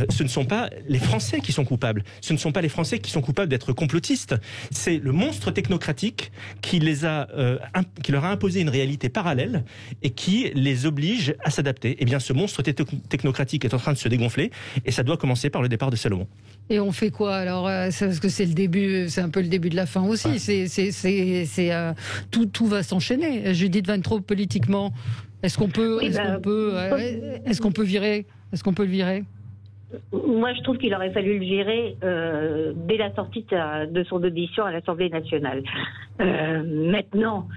ce ne sont pas les Français qui sont coupables. Ce ne sont pas les Français qui sont coupables d'être complotistes. C'est le monstre technocratique qui leur a imposé une réalité parallèle et qui les oblige à s'adapter. Eh bien, ce monstre technocratique est en train de se dégonfler, et ça doit commencer par le départ de Salomon. Et on fait quoi alors? Parce que c'est le début, c'est un peu le début de la fin aussi. Ouais. Tout va s'enchaîner. Judith Vintraud, politiquement, est-ce qu'on peut virer? Est-ce qu'on peut le virer? Moi, je trouve qu'il aurait fallu le virer dès la sortie de son audition à l'Assemblée nationale. Maintenant,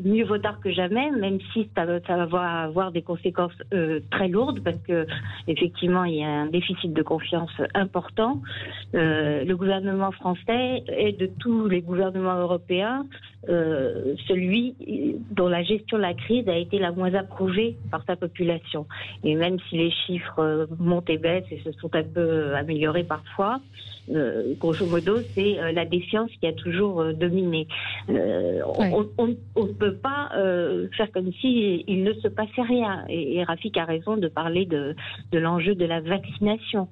mieux vaut tard que jamais, même si ça va avoir des conséquences très lourdes, parce que effectivement il y a un déficit de confiance important. Le gouvernement français et de tous les gouvernements européens celui dont la gestion de la crise a été la moins approuvée par sa population. Et même si les chiffres montent et baissent et se sont un peu améliorés parfois, grosso modo, c'est la défiance qui a toujours dominé. On ne peut pas faire comme si il ne se passait rien. Et Rafik a raison de parler de l'enjeu de la vaccination.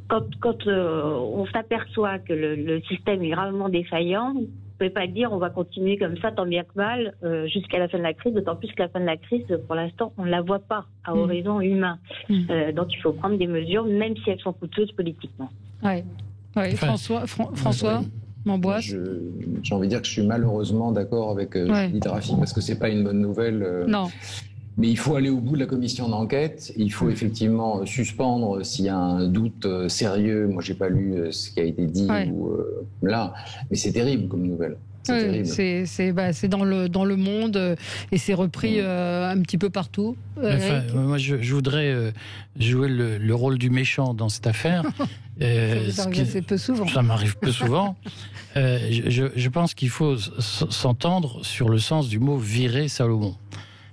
Quand on s'aperçoit que le système est gravement défaillant, on ne peut pas dire on va continuer comme ça, tant bien que mal, jusqu'à la fin de la crise, d'autant plus que la fin de la crise, pour l'instant, on ne la voit pas à horizon humain. Donc il faut prendre des mesures, même si elles sont coûteuses politiquement. Ouais. François Mamboise. J'ai envie de dire que je suis malheureusement d'accord avec Judith Rafik, parce que c'est pas une bonne nouvelle. Non. Mais il faut aller au bout de la commission d'enquête. Il faut effectivement suspendre s'il y a un doute sérieux. Moi, j'ai pas lu ce qui a été dit là, mais c'est terrible comme nouvelle. C'est dans le monde et c'est repris un petit peu partout. Moi, je voudrais jouer le rôle du méchant dans cette affaire. Ça peu souvent. Ça m'arrive peu souvent. Je pense qu'il faut s'entendre sur le sens du mot « virer Salomon ».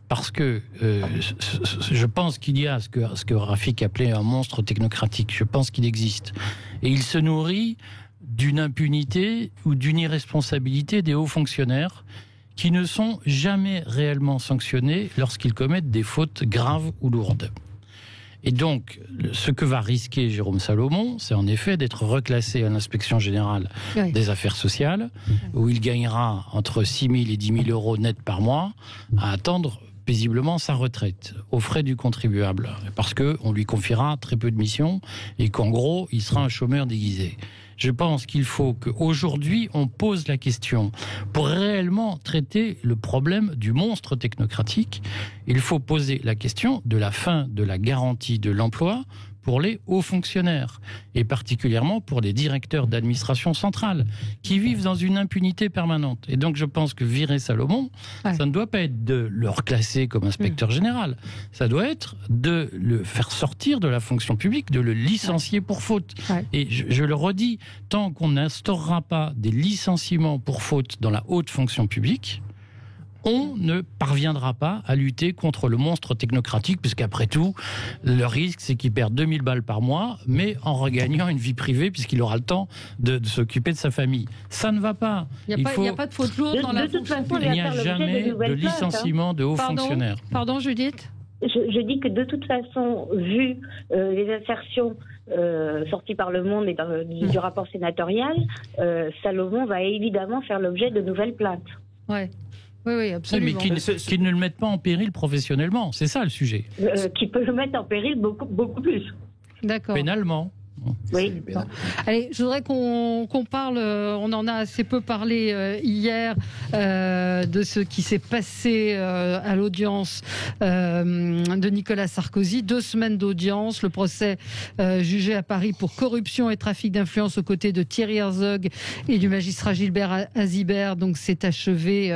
Parce que je pense qu'il y a ce que Rafik appelait un monstre technocratique. Je pense qu'il existe. Et il se nourrit d'une impunité ou d'une irresponsabilité des hauts fonctionnaires qui ne sont jamais réellement sanctionnés lorsqu'ils commettent des fautes graves ou lourdes. Et donc, ce que va risquer Jérôme Salomon, c'est en effet d'être reclassé à l'inspection générale des affaires sociales, où il gagnera entre 6 000 et 10 000 euros net par mois à attendre paisiblement sa retraite, aux frais du contribuable, parce qu'on lui confiera très peu de missions et qu'en gros, il sera un chômeur déguisé. Je pense qu'il faut qu'aujourd'hui, on pose la question. Pour réellement traiter le problème du monstre technocratique, il faut poser la question de la fin de la garantie de l'emploi pour les hauts fonctionnaires, et particulièrement pour les directeurs d'administration centrale, qui vivent dans une impunité permanente. Et donc je pense que virer Salomon, ça ne doit pas être de le reclasser comme inspecteur général, ça doit être de le faire sortir de la fonction publique, de le licencier pour faute. Et je le redis, tant qu'on n'instaurera pas des licenciements pour faute dans la haute fonction publique, on ne parviendra pas à lutter contre le monstre technocratique, puisqu'après tout, le risque, c'est qu'il perd 2000 balles par mois, mais en regagnant une vie privée, puisqu'il aura le temps de s'occuper de sa famille. Ça ne va pas. Il n'y a pas de faute lourde dans la fonction publique. Il n'y a jamais de licenciement de hauts fonctionnaires. Pardon, Judith ? Je dis que de toute façon, vu les assertions sorties par Le Monde et du rapport sénatorial, Salomon va évidemment faire l'objet de nouvelles plaintes. Oui, absolument. Mais qu'il ne le mette pas en péril professionnellement, c'est ça le sujet. Qui peut le mettre en péril beaucoup plus. D'accord. Pénalement. Oui. Allez, je voudrais qu'on parle, on en a assez peu parlé hier, de ce qui s'est passé à l'audience de Nicolas Sarkozy. 2 semaines d'audience, le procès jugé à Paris pour corruption et trafic d'influence aux côtés de Thierry Herzog et du magistrat Gilbert Azibert, donc s'est achevé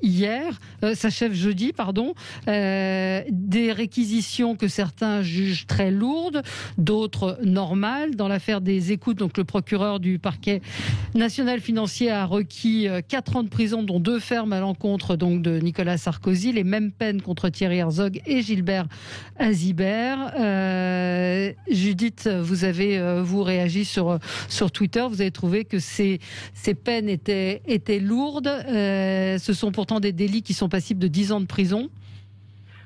hier, s'achève jeudi, pardon. Des réquisitions que certains jugent très lourdes, d'autres normales. Dans l'affaire des écoutes, donc le procureur du parquet national financier a requis 4 ans de prison, dont 2 fermes à l'encontre donc de Nicolas Sarkozy, les mêmes peines contre Thierry Herzog et Gilbert Azibert. Judith, vous avez réagi sur Twitter, vous avez trouvé que ces peines étaient lourdes. Ce sont pourtant des délits qui sont passibles de 10 ans de prison.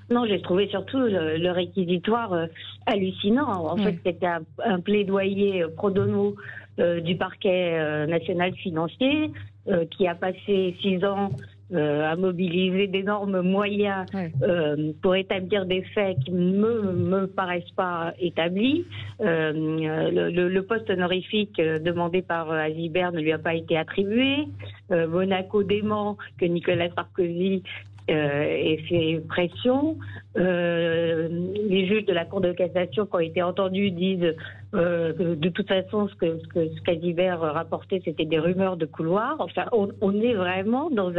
Non, j'ai trouvé surtout le réquisitoire hallucinant. En fait, c'était un plaidoyer pro bono du parquet national financier qui a passé 6 ans à mobiliser d'énormes moyens pour établir des faits qui ne me paraissent pas établis. Le poste honorifique demandé par Azibert ne lui a pas été attribué. Monaco dément que Nicolas Sarkozy et fait pression. Les juges de la Cour de cassation qui ont été entendus disent de toute façon ce qu'Azibert rapportait, c'était des rumeurs de couloir. Enfin, on est vraiment dans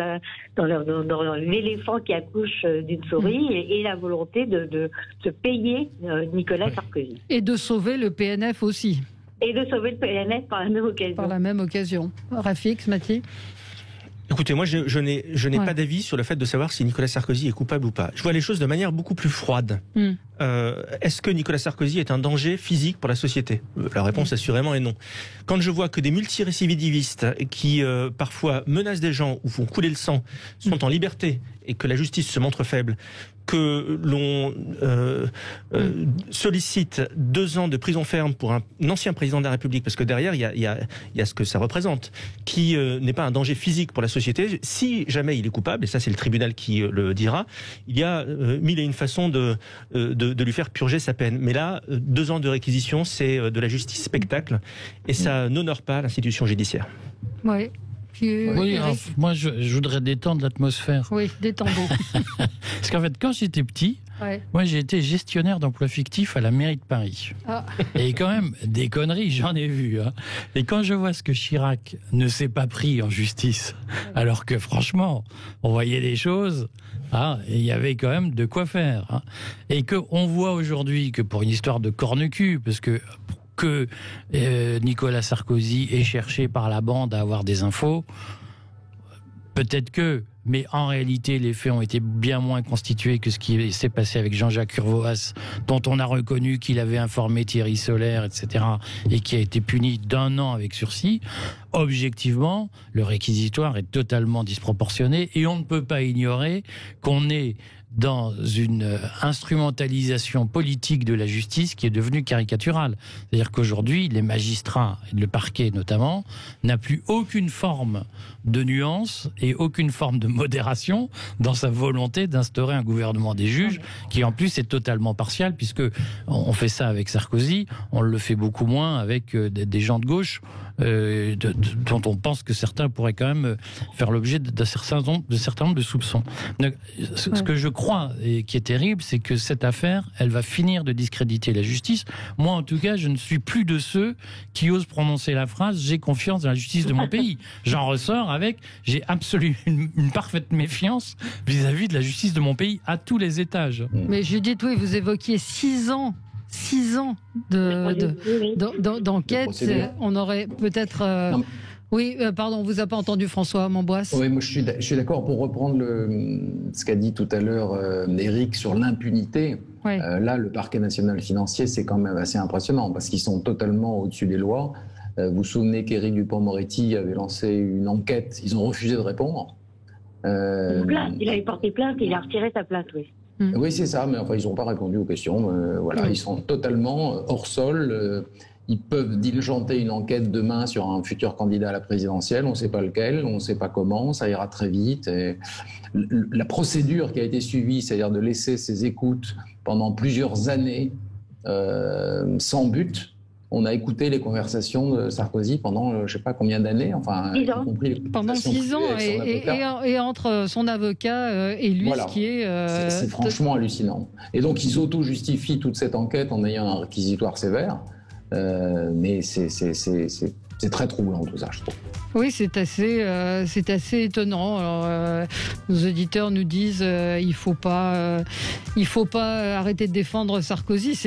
l'éléphant qui accouche d'une souris et la volonté de se payer Nicolas Sarkozy. Et de sauver le PNF aussi. Et de sauver le PNF par la même occasion. Par la même occasion. Rafik, Mathie. Écoutez, moi, je n'ai pas d'avis sur le fait de savoir si Nicolas Sarkozy est coupable ou pas. Je vois les choses de manière beaucoup plus froide. Est-ce que Nicolas Sarkozy est un danger physique pour la société ? La réponse assurément est non. Quand je vois que des multirécidivistes qui parfois menacent des gens ou font couler le sang sont en liberté et que la justice se montre faible, que l'on sollicite 2 ans de prison ferme pour un ancien président de la République, parce que derrière il y a ce que ça représente, qui n'est pas un danger physique pour la société. Si jamais il est coupable, et ça c'est le tribunal qui le dira, il y a 1001 façons de lui faire purger sa peine. Mais là, 2 ans de réquisition, c'est de la justice spectacle, et ça n'honore pas l'institution judiciaire. Oui. Oui, alors, moi je voudrais détendre l'atmosphère. Oui, détendons. Parce qu'en fait, quand j'étais petit, moi j'ai été gestionnaire d'emploi fictif à la mairie de Paris. Et quand même, des conneries, j'en ai vu. Hein. Et quand je vois ce que Chirac ne s'est pas pris en justice, alors que franchement, on voyait des choses, et il y avait quand même de quoi faire. Hein. Et qu'on voit aujourd'hui que pour une histoire de corne-cul, parce que Nicolas Sarkozy est cherché par la bande à avoir des infos, peut-être que, mais en réalité les faits ont été bien moins constitués que ce qui s'est passé avec Jean-Jacques Urvoas, dont on a reconnu qu'il avait informé Thierry Solaire, etc., et qui a été puni d'1 an avec sursis. Objectivement, le réquisitoire est totalement disproportionné et on ne peut pas ignorer qu'on est dans une instrumentalisation politique de la justice qui est devenue caricaturale. C'est-à-dire qu'aujourd'hui, les magistrats, et le parquet notamment, n'a plus aucune forme de nuance et aucune forme de modération dans sa volonté d'instaurer un gouvernement des juges qui en plus est totalement partial, puisque on fait ça avec Sarkozy, on le fait beaucoup moins avec des gens de gauche dont on pense que certains pourraient quand même faire l'objet d'un certain nombre de soupçons. Donc, ce que je crois et qui est terrible, c'est que cette affaire, elle va finir de discréditer la justice. Moi, en tout cas, je ne suis plus de ceux qui osent prononcer la phrase « j'ai confiance dans la justice de mon pays ». J'en ressors avec « j'ai absolument une parfaite méfiance vis-à-vis de la justice de mon pays à tous les étages ». Mais Judith, oui, vous évoquiez 6 ans d'enquête. On aurait peut-être... Oui, pardon, on vous a pas entendu, François Mamboise. Oui, moi je suis d'accord pour reprendre ce qu'a dit tout à l'heure Éric sur l'impunité. Là, le parquet national financier, c'est quand même assez impressionnant parce qu'ils sont totalement au-dessus des lois. Vous vous souvenez qu'Éric Dupond-Moretti avait lancé une enquête, ils ont refusé de répondre. Il avait porté plainte, il a retiré sa plainte, oui. Oui, c'est ça, mais enfin, ils n'ont pas répondu aux questions. Ils sont totalement hors sol. Ils peuvent diligenter une enquête demain sur un futur candidat à la présidentielle. On ne sait pas lequel, on ne sait pas comment, ça ira très vite. Et la procédure qui a été suivie, c'est-à-dire de laisser ces écoutes pendant plusieurs années sans but. On a écouté les conversations de Sarkozy pendant je ne sais pas combien d'années, enfin, y compris les pendant 6 ans, et entre son avocat et lui, ce qui est... c'est franchement hallucinant. Et donc, ils auto-justifient toute cette enquête en ayant un réquisitoire sévère, mais c'est très troublant tout ça, je trouve. Oui, c'est assez étonnant. Alors, nos auditeurs nous disent il faut pas arrêter de défendre Sarkozy.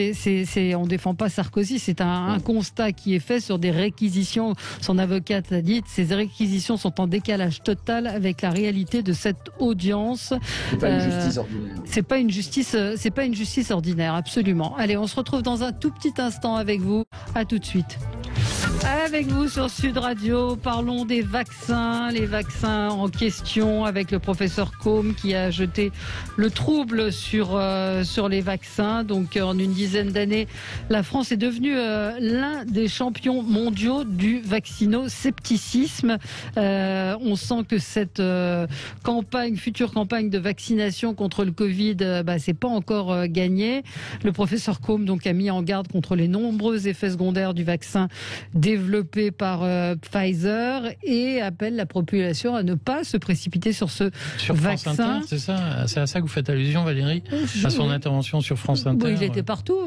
On défend pas Sarkozy. C'est un constat qui est fait sur des réquisitions. Son avocate a dit ces réquisitions sont en décalage total avec la réalité de cette audience. C'est pas une justice ordinaire. C'est pas une justice ordinaire, absolument. Allez, on se retrouve dans un tout petit instant avec vous. À tout de suite. Avec vous sur Sud Radio, parlons des vaccins, les vaccins en question avec le professeur Combe qui a jeté le trouble sur les vaccins. Donc en une dizaine d'années, la France est devenue l'un des champions mondiaux du vaccinoscepticisme. On sent que cette future campagne de vaccination contre le Covid, c'est pas encore gagné. Le professeur Combe donc a mis en garde contre les nombreux effets secondaires du vaccin développé par Pfizer et appelle la population à ne pas se précipiter sur ce vaccin. France Inter, c'est à ça que vous faites allusion, Valérie, à son intervention sur France Inter. Oui, il était partout,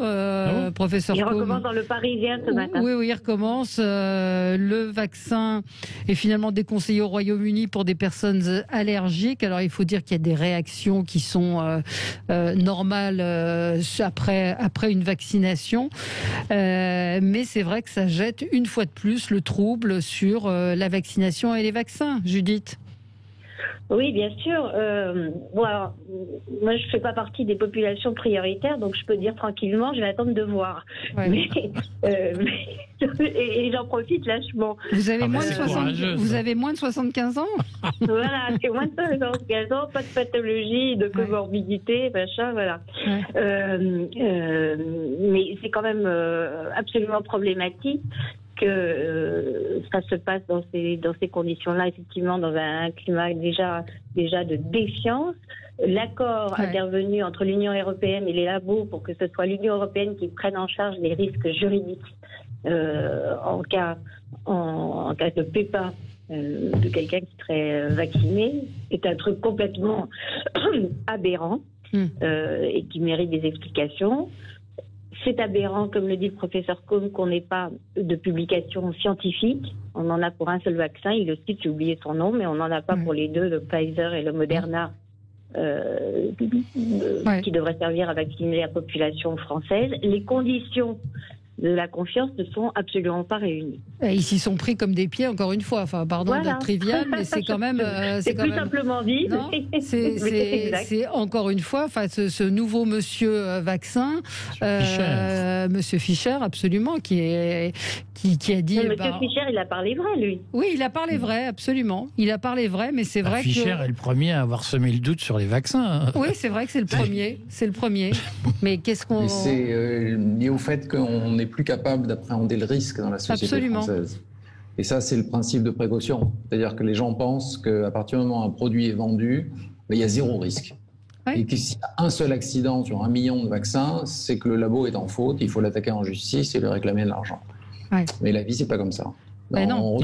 professeur Combe. Il recommence dans le Parisien ce matin. Oui, il recommence. Le vaccin est finalement déconseillé au Royaume-Uni pour des personnes allergiques. Alors, il faut dire qu'il y a des réactions qui sont normales après une vaccination. Mais c'est vrai que ça jette une fois de plus le trouble sur la vaccination et les vaccins. Judith ? Oui, bien sûr. Bon, alors, moi, je ne fais pas partie des populations prioritaires, donc je peux dire tranquillement, je vais attendre de voir. Ouais. Et j'en profite lâchement. Vous avez, vous avez moins de 75 ans? Voilà, c'est moins de 75 ans, pas de pathologie, de comorbidité, machin, voilà. Mais c'est quand même absolument problématique que ça se passe dans ces conditions-là, effectivement, dans un climat déjà de défiance. L'accord intervenu entre l'Union européenne et les labos pour que ce soit l'Union européenne qui prenne en charge les risques juridiques en cas de pépin de quelqu'un qui serait vacciné est un truc complètement aberrant et qui mérite des explications. C'est aberrant, comme le dit le professeur Combe, qu'on n'ait pas de publication scientifique. On en a pour un seul vaccin, il le cite, j'ai oublié son nom, mais on n'en a pas pour les deux, le Pfizer et le Moderna, qui devraient servir à vacciner la population française. Les conditions de la confiance ne sont absolument pas réunies. Et ils s'y sont pris comme des pieds, encore une fois. Enfin, pardon d'être trivial, mais c'est quand même... c'est plus simplement dit. C'est encore une fois, enfin, ce nouveau monsieur vaccin, monsieur Fischer, absolument, qui a dit... Monsieur Fischer, il a parlé vrai, lui. Oui, il a parlé vrai, absolument. Il a parlé vrai, mais c'est vrai Fischer est le premier à avoir semé le doute sur les vaccins. Oui, c'est vrai que c'est le premier. C'est le premier. Mais qu'est-ce qu'on... C'est lié au fait qu'on n'est plus capable d'appréhender le risque dans la société française. Et ça, c'est le principe de précaution. C'est-à-dire que les gens pensent qu'à partir du moment où un produit est vendu, il y a zéro risque. Ouais. Et que s'il y a un seul accident sur 1 million de vaccins, c'est que le labo est en faute, il faut l'attaquer en justice et lui réclamer de l'argent. Ouais. Mais la vie, c'est pas comme ça. Ben non.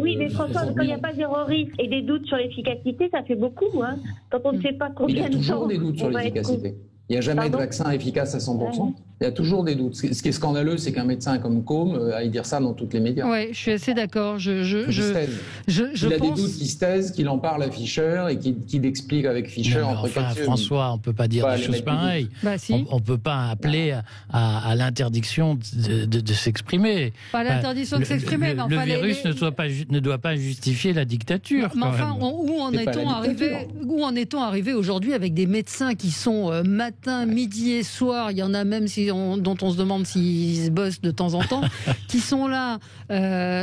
Oui, mais François, quand il n'y a pas zéro risque et des doutes sur l'efficacité, ça fait beaucoup. Hein. Quand on ne sait pas combien de temps... Il y a toujours des doutes sur l'efficacité. Il n'y a jamais de vaccin efficace à 100%. Il y a toujours des doutes. Ce qui est scandaleux, c'est qu'un médecin comme Combe aille dire ça dans toutes les médias. Oui, je suis assez d'accord. Il a des doutes qui se taisent, qu'il en parle à Fischer et qu'il explique avec Fischer. François, on ne peut pas dire des choses pareilles. On ne peut pas appeler à l'interdiction de s'exprimer. Pas l'interdiction de s'exprimer. Le virus ne doit pas justifier la dictature. Mais enfin, où en est-on arrivé aujourd'hui avec des médecins qui sont matin, midi et soir, il y en a même dont on se demande s'ils bossent de temps en temps, qui sont là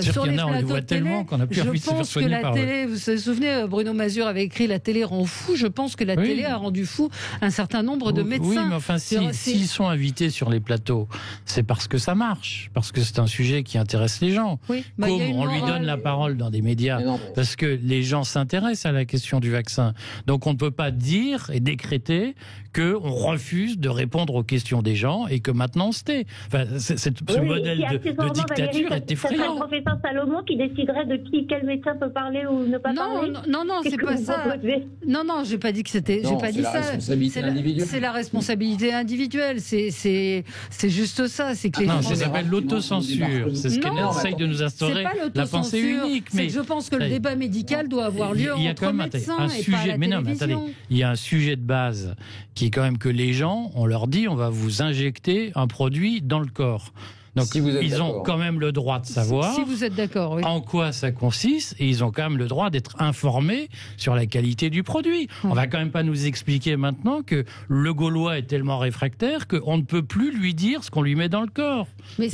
sur les plateaux de télé. Je pense que la télé, vous vous souvenez, Bruno Mazur avait écrit « La télé rend fou ». Je pense que la télé a rendu fou un certain nombre de médecins. Oui, mais enfin, s'ils sont invités sur les plateaux, c'est parce que ça marche, parce que c'est un sujet qui intéresse les gens. Oui, comme on lui donne la parole dans des médias, parce que les gens s'intéressent à la question du vaccin. Donc on ne peut pas dire et décréter qu'on refuse de répondre aux questions des gens et que maintenant on se tait. Enfin, ce modèle de dictature est effrayant. C'est le professeur Salomon qui déciderait de quel médecin peut parler ou ne pas parler. Non, c'est pas ça. Non, j'ai pas dit que c'était. J'ai pas dit ça. C'est la responsabilité individuelle. C'est juste ça. C'est que ça s'appelle l'autocensure. C'est ce qu'elle essaye de nous instaurer. La pensée unique. Mais je pense que le débat médical doit avoir lieu entre médecins et pas à la télévision. Il y a un sujet de base qui est quand même que les gens, on leur dit, on va vous injecter un produit dans le corps. Donc ils ont quand même le droit de savoir si vous êtes d'accord, oui, en quoi ça consiste, et ils ont quand même le droit d'être informés sur la qualité du produit. On va quand même pas nous expliquer maintenant que le Gaulois est tellement réfractaire qu'on ne peut plus lui dire ce qu'on lui met dans le corps. Mais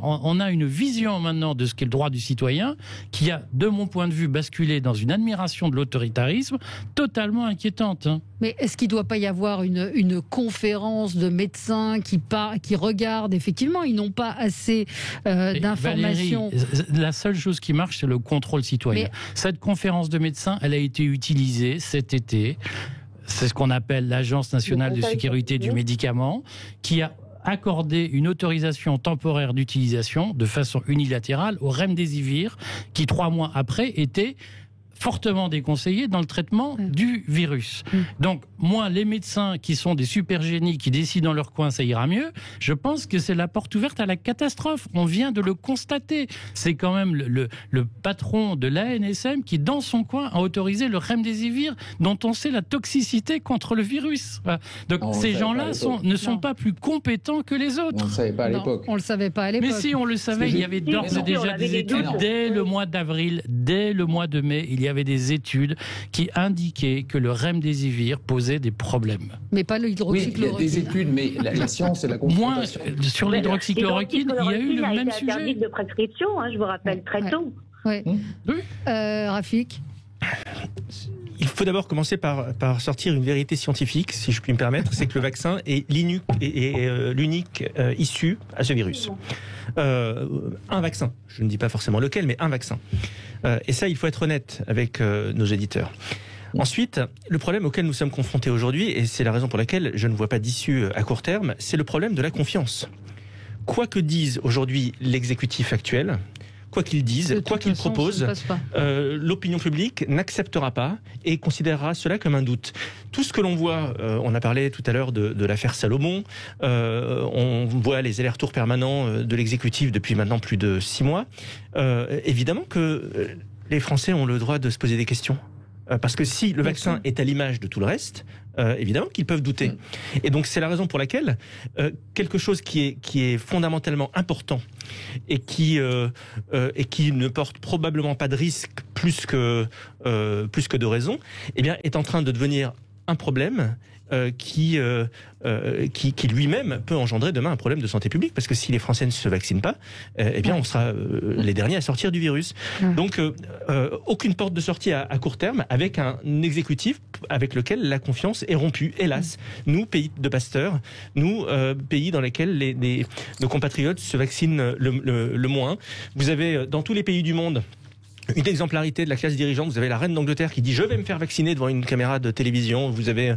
on a une vision maintenant de ce qu'est le droit du citoyen qui a, de mon point de vue, basculé dans une admiration de l'autoritarisme totalement inquiétante. Mais est-ce qu'il ne doit pas y avoir une conférence de médecins qui regardent, effectivement, ils n'ont pas assez d'informations. Valérie, la seule chose qui marche, c'est le contrôle citoyen. Cette conférence de médecins, elle a été utilisée cet été. C'est ce qu'on appelle l'Agence nationale de sécurité du médicament, qui a accordé une autorisation temporaire d'utilisation de façon unilatérale au remdesivir, qui 3 mois après était fortement déconseillé dans le traitement du virus. Donc, moi, les médecins qui sont des super génies, qui décident dans leur coin, ça ira mieux, je pense que c'est la porte ouverte à la catastrophe. On vient de le constater. C'est quand même le patron de l'ANSM qui, dans son coin, a autorisé le remdesivir, dont on sait la toxicité contre le virus. Donc, ces gens-là ne sont pas plus compétents que les autres. On ne le savait pas à l'époque. On ne le savait pas à l'époque. Mais si, on le savait. Il y avait d'ores et déjà des études dès le mois d'avril, dès le mois de mai. Il y avait des études qui indiquaient que le remdesivir posait des problèmes. Mais pas l'hydroxychloroquine. Oui, il y a des études, mais la science et la confrontation. Moins sur l'hydroxychloroquine, il y a eu le même sujet. Interdite de prescription, je vous rappelle, très tôt. Oui. Rafik. Il faut d'abord commencer par sortir une vérité scientifique, si je puis me permettre, c'est que le vaccin est l'unique issue à ce virus. Un vaccin, je ne dis pas forcément lequel, mais un vaccin. Et ça, il faut être honnête avec nos éditeurs. Ensuite, le problème auquel nous sommes confrontés aujourd'hui, et c'est la raison pour laquelle je ne vois pas d'issue à court terme, c'est le problème de la confiance. Quoi que dise aujourd'hui l'exécutif actuel, quoi qu'il dise, quoi qu'il propose, l'opinion publique n'acceptera pas et considérera cela comme un doute. Tout ce que l'on voit, on a parlé tout à l'heure de l'affaire Salomon, on voit les allers-retours permanents de l'exécutif depuis maintenant plus de 6 mois. Évidemment que les Français ont le droit de se poser des questions. Parce que si le vaccin est à l'image de tout le reste, évidemment qu'ils peuvent douter. Et donc c'est la raison pour laquelle quelque chose qui est fondamentalement important et qui ne porte probablement pas de risque plus que de raison, eh bien est en train de devenir un problème qui lui-même peut engendrer demain un problème de santé publique, parce que si les Français ne se vaccinent pas, eh bien on sera les derniers à sortir du virus. Donc aucune porte de sortie à court terme, avec un exécutif avec lequel la confiance est rompue, hélas. Nous, pays de pasteurs, nous, pays dans lesquels nos compatriotes se vaccinent le moins. Vous avez dans tous les pays du monde une exemplarité de la classe dirigeante. Vous avez la reine d'Angleterre qui dit « je vais me faire vacciner » devant une caméra de télévision. Vous avez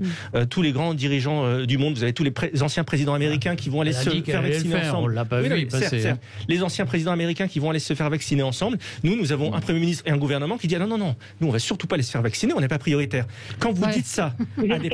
tous les grands dirigeants du monde. Vous avez tous les anciens présidents américains qui vont aller se faire vacciner ensemble. On l'a pas vu passer. Certes. Les anciens présidents américains qui vont aller se faire vacciner ensemble. Nous avons un Premier ministre et un gouvernement qui dit « non, nous on va surtout pas aller se faire vacciner, on n'est pas prioritaire ». Quand vous dites ça à des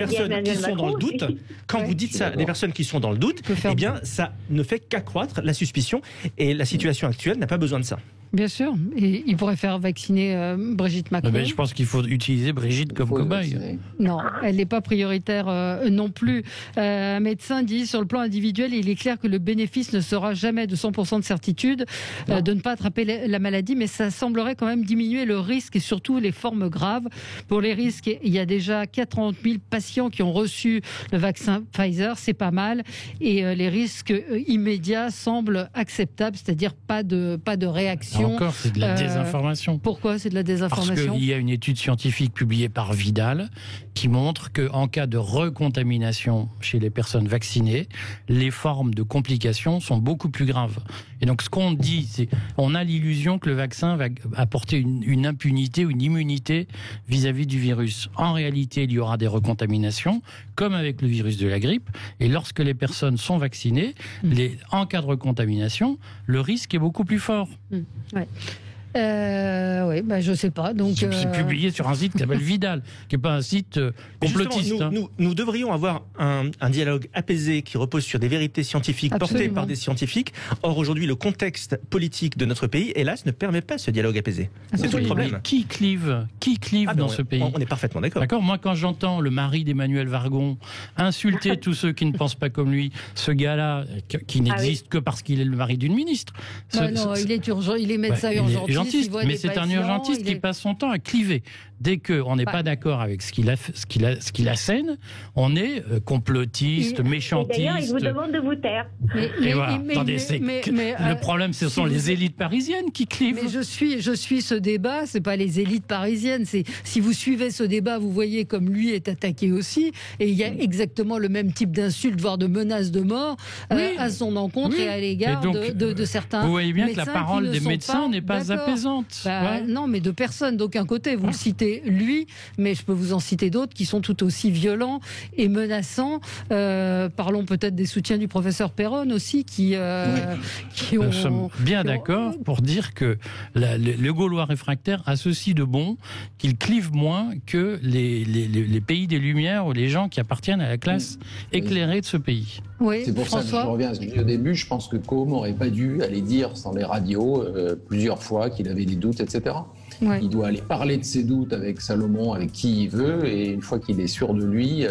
personnes qui sont dans le doute, eh bien ça ne fait qu'accroître la suspicion, et la situation actuelle n'a pas besoin de ça. Bien sûr, et il pourrait faire vacciner Brigitte Macron. Mais je pense qu'il faut utiliser Brigitte comme cobaye. Non, elle n'est pas prioritaire non plus. Un médecin dit, sur le plan individuel, il est clair que le bénéfice ne sera jamais de 100% de certitude de ne pas attraper la maladie, mais ça semblerait quand même diminuer le risque et surtout les formes graves. Pour les risques, il y a déjà 40 000 patients qui ont reçu le vaccin Pfizer, c'est pas mal, et les risques immédiats semblent acceptables, c'est-à-dire pas de réaction. Encore, c'est de la désinformation. Pourquoi c'est de la désinformation ? Parce qu'il y a une étude scientifique publiée par Vidal qui montre qu'en cas de recontamination chez les personnes vaccinées, les formes de complications sont beaucoup plus graves. Et donc ce qu'on dit, c'est qu'on a l'illusion que le vaccin va apporter une impunité ou une immunité vis-à-vis du virus. En réalité, il y aura des recontaminations, comme avec le virus de la grippe. Et lorsque les personnes sont vaccinées, en cas de recontamination, le risque est beaucoup plus fort. Ouais. Oui, je sais pas. Donc, c'est publié sur un site qui s'appelle Vidal, qui n'est pas un site complotiste. Nous devrions avoir un dialogue apaisé qui repose sur des vérités scientifiques portées par des scientifiques. Or, aujourd'hui, le contexte politique de notre pays, hélas, ne permet pas ce dialogue apaisé. C'est tout le problème. Mais qui clive dans ce pays ? On est parfaitement d'accord. Moi, quand j'entends le mari d'Emmanuel Vargon insulter tous ceux qui ne pensent pas comme lui, ce gars-là, qui n'existe que parce qu'il est le mari d'une ministre. Il est urgent, il est médecin urgentiste. Mais c'est un urgentiste qui passe son temps à cliver. Dès qu'on n'est pas d'accord avec ce qu'il assène, on est complotiste, méchantiste. D'ailleurs, il vous demande de vous taire. Le problème, ce sont les élites parisiennes qui clivent. Mais je suis ce débat, c'est pas les élites parisiennes. C'est si vous suivez ce débat, vous voyez comme lui est attaqué aussi, et il y a exactement le même type d'insultes, voire de menaces de mort à son encontre et à l'égard de certains. Vous voyez bien que la parole des médecins n'est pas apaisante. Non, mais de personne d'aucun côté. Vous le citez lui, mais je peux vous en citer d'autres qui sont tout aussi violents et menaçants. Parlons peut-être des soutiens du professeur Perron aussi, qui ont... Nous sommes bien d'accord pour dire que le Gaulois réfractaire a ceci de bon, qu'il clive moins que les pays des Lumières ou les gens qui appartiennent à la classe éclairée de ce pays. Oui, c'est pour ça que je reviens à ce que je dis au début. Je pense que Côme n'aurait pas dû aller dire dans les radios plusieurs fois qu'il avait des doutes, etc. Ouais. Il doit aller parler de ses doutes avec Salomon, avec qui il veut, et une fois qu'il est sûr de lui,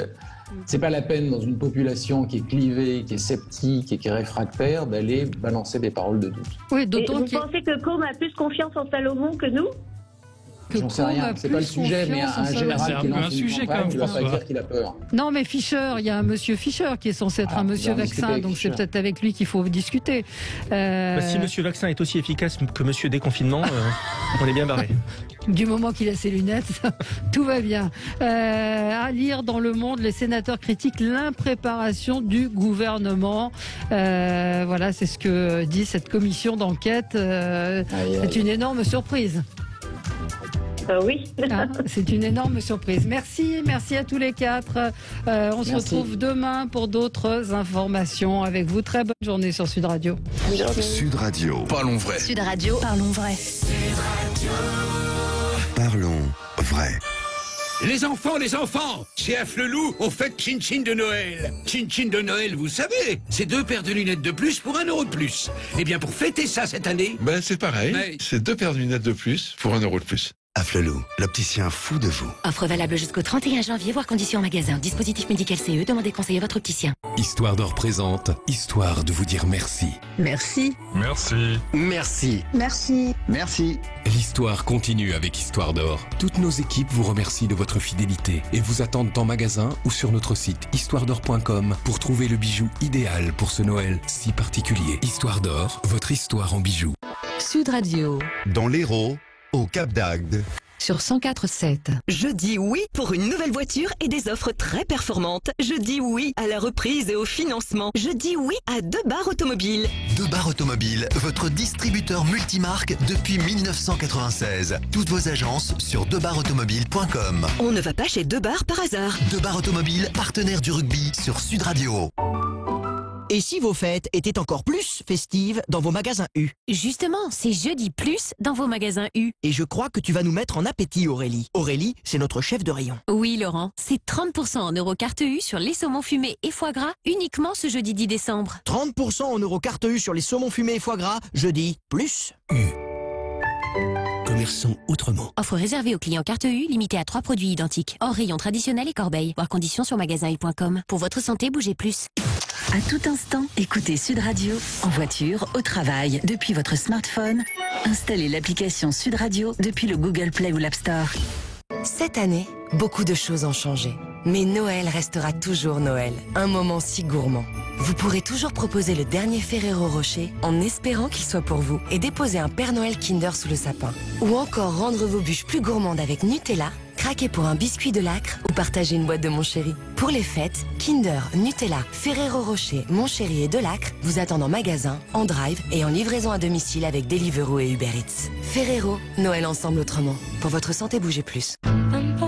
c'est pas la peine dans une population qui est clivée, qui est sceptique et qui est réfractaire d'aller balancer des paroles de doute. Oui, vous pensez que Côme a plus confiance en Salomon que nous ? J'en sais rien, c'est pas le sujet, mais un général qui lance une campagne, il ne va pas dire qu'il a peur. Non, mais Fischer, il y a un monsieur Fischer qui est censé être un monsieur vaccin, donc c'est peut-être avec lui qu'il faut discuter. Si monsieur vaccin est aussi efficace que monsieur déconfinement, on est bien barré. Du moment qu'il a ses lunettes, tout va bien. À lire dans Le Monde, les sénateurs critiquent l'impréparation du gouvernement. Voilà, c'est ce que dit cette commission d'enquête. C'est une énorme surprise. Oui. C'est une énorme surprise. Merci à tous les quatre. On se retrouve demain pour d'autres informations avec vous. Très bonne journée sur Sud Radio. Sud Radio. Parlons vrai. Sud Radio. Parlons vrai. Parlons vrai. Les enfants, chez Afflelou, on fête Chin-Chin de Noël. Chin-Chin de Noël, vous savez, c'est 2 paires de lunettes de plus pour 1 euro de plus. Eh bien, pour fêter ça cette année... c'est pareil, c'est 2 paires de lunettes de plus pour 1 euro de plus. Afflelou, l'opticien fou de vous. Offre valable jusqu'au 31 janvier, voire conditions en magasin. Dispositif médical CE, demandez conseil à votre opticien. Histoire d'Or présente, histoire de vous dire merci. Merci. Merci. Merci. Merci. Merci. L'histoire continue avec Histoire d'Or. Toutes nos équipes vous remercient de votre fidélité et vous attendent en magasin ou sur notre site histoiredor.com pour trouver le bijou idéal pour ce Noël si particulier. Histoire d'Or, votre histoire en bijoux. Sud Radio. Dans l'Hérault, au Cap d'Agde. Sur 104.7. Je dis oui pour une nouvelle voiture et des offres très performantes. Je dis oui à la reprise et au financement. Je dis oui à 2 Bar Automobile. 2 Bar Automobile, votre distributeur multimarque depuis 1996. Toutes vos agences sur 2barautomobile.com. On ne va pas chez 2 Bar par hasard. 2 Bar Automobile, partenaire du rugby sur Sud Radio. Et si vos fêtes étaient encore plus festives dans vos magasins U? Justement, c'est jeudi plus dans vos magasins U. Et je crois que tu vas nous mettre en appétit, Aurélie. Aurélie, c'est notre chef de rayon. Oui, Laurent, c'est 30% en euros carte U sur les saumons fumés et foie gras uniquement ce jeudi 10 décembre. 30% en euros carte U sur les saumons fumés et foie gras, jeudi plus U. Commerçons autrement. Offre réservée aux clients carte U, limitée à 3 produits identiques. Hors rayon traditionnel et corbeille. Voir conditions sur magasin.u.com. Pour votre santé, bougez plus. À tout instant, écoutez Sud Radio, en voiture, au travail, depuis votre smartphone. Installez l'application Sud Radio depuis le Google Play ou l'App Store. Cette année, beaucoup de choses ont changé. Mais Noël restera toujours Noël, un moment si gourmand. Vous pourrez toujours proposer le dernier Ferrero Rocher en espérant qu'il soit pour vous et déposer un Père Noël Kinder sous le sapin. Ou encore rendre vos bûches plus gourmandes avec Nutella, craquer pour un biscuit de Lacre ou partager une boîte de Mon Chéri. Pour les fêtes, Kinder, Nutella, Ferrero Rocher, Mon Chéri et de Lacre vous attendent en magasin, en drive et en livraison à domicile avec Deliveroo et Uber Eats. Ferrero, Noël ensemble autrement. Pour votre santé, bougez plus.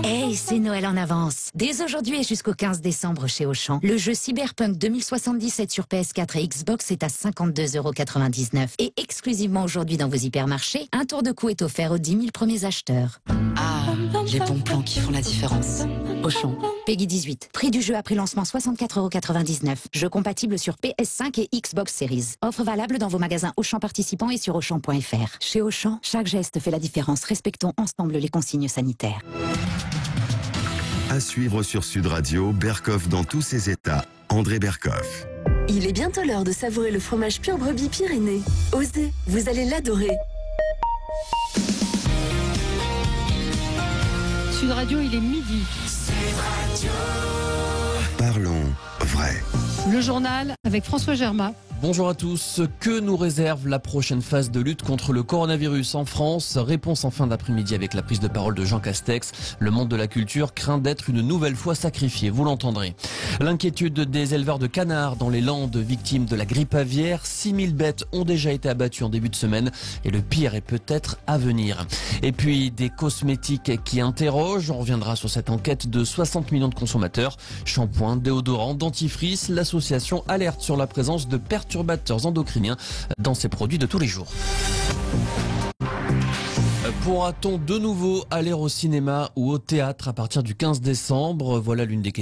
Hey, c'est Noël en avance. Dès aujourd'hui et jusqu'au 15 décembre chez Auchan, le jeu Cyberpunk 2077 sur PS4 et Xbox est à 52,99 €. Et exclusivement aujourd'hui dans vos hypermarchés, un tour de cou est offert aux 10 000 premiers acheteurs. Ah, les bons plans qui font la différence. Auchan. Peggy 18. Prix du jeu après lancement 64,99 €. Jeu compatible sur PS5 et Xbox Series. Offre valable dans vos magasins Auchan participants et sur Auchan.fr. Chez Auchan, chaque geste fait la différence. Respectons ensemble les consignes sanitaires. À suivre sur Sud Radio, Berkoff dans tous ses états. André Berkoff. Il est bientôt l'heure de savourer le fromage pur brebis Pyrénées. Osez, vous allez l'adorer. Sud Radio, il est midi. Parlons vrai. Le journal avec François Germain. Bonjour à tous. Que nous réserve la prochaine phase de lutte contre le coronavirus en France? Réponse en fin d'après-midi avec la prise de parole de Jean Castex. Le monde de la culture craint d'être une nouvelle fois sacrifié, vous l'entendrez. L'inquiétude des éleveurs de canards dans les Landes victimes de la grippe aviaire. 6000 bêtes ont déjà été abattues en début de semaine et le pire est peut-être à venir. Et puis des cosmétiques qui interrogent. On reviendra sur cette enquête de 60 millions de consommateurs. Shampoing, déodorant, dentifrice. L'association alerte sur la présence de perturbateurs endocriniens dans ces produits de tous les jours. Pourra-t-on de nouveau aller au cinéma ou au théâtre à partir du 15 décembre? Voilà l'une des questions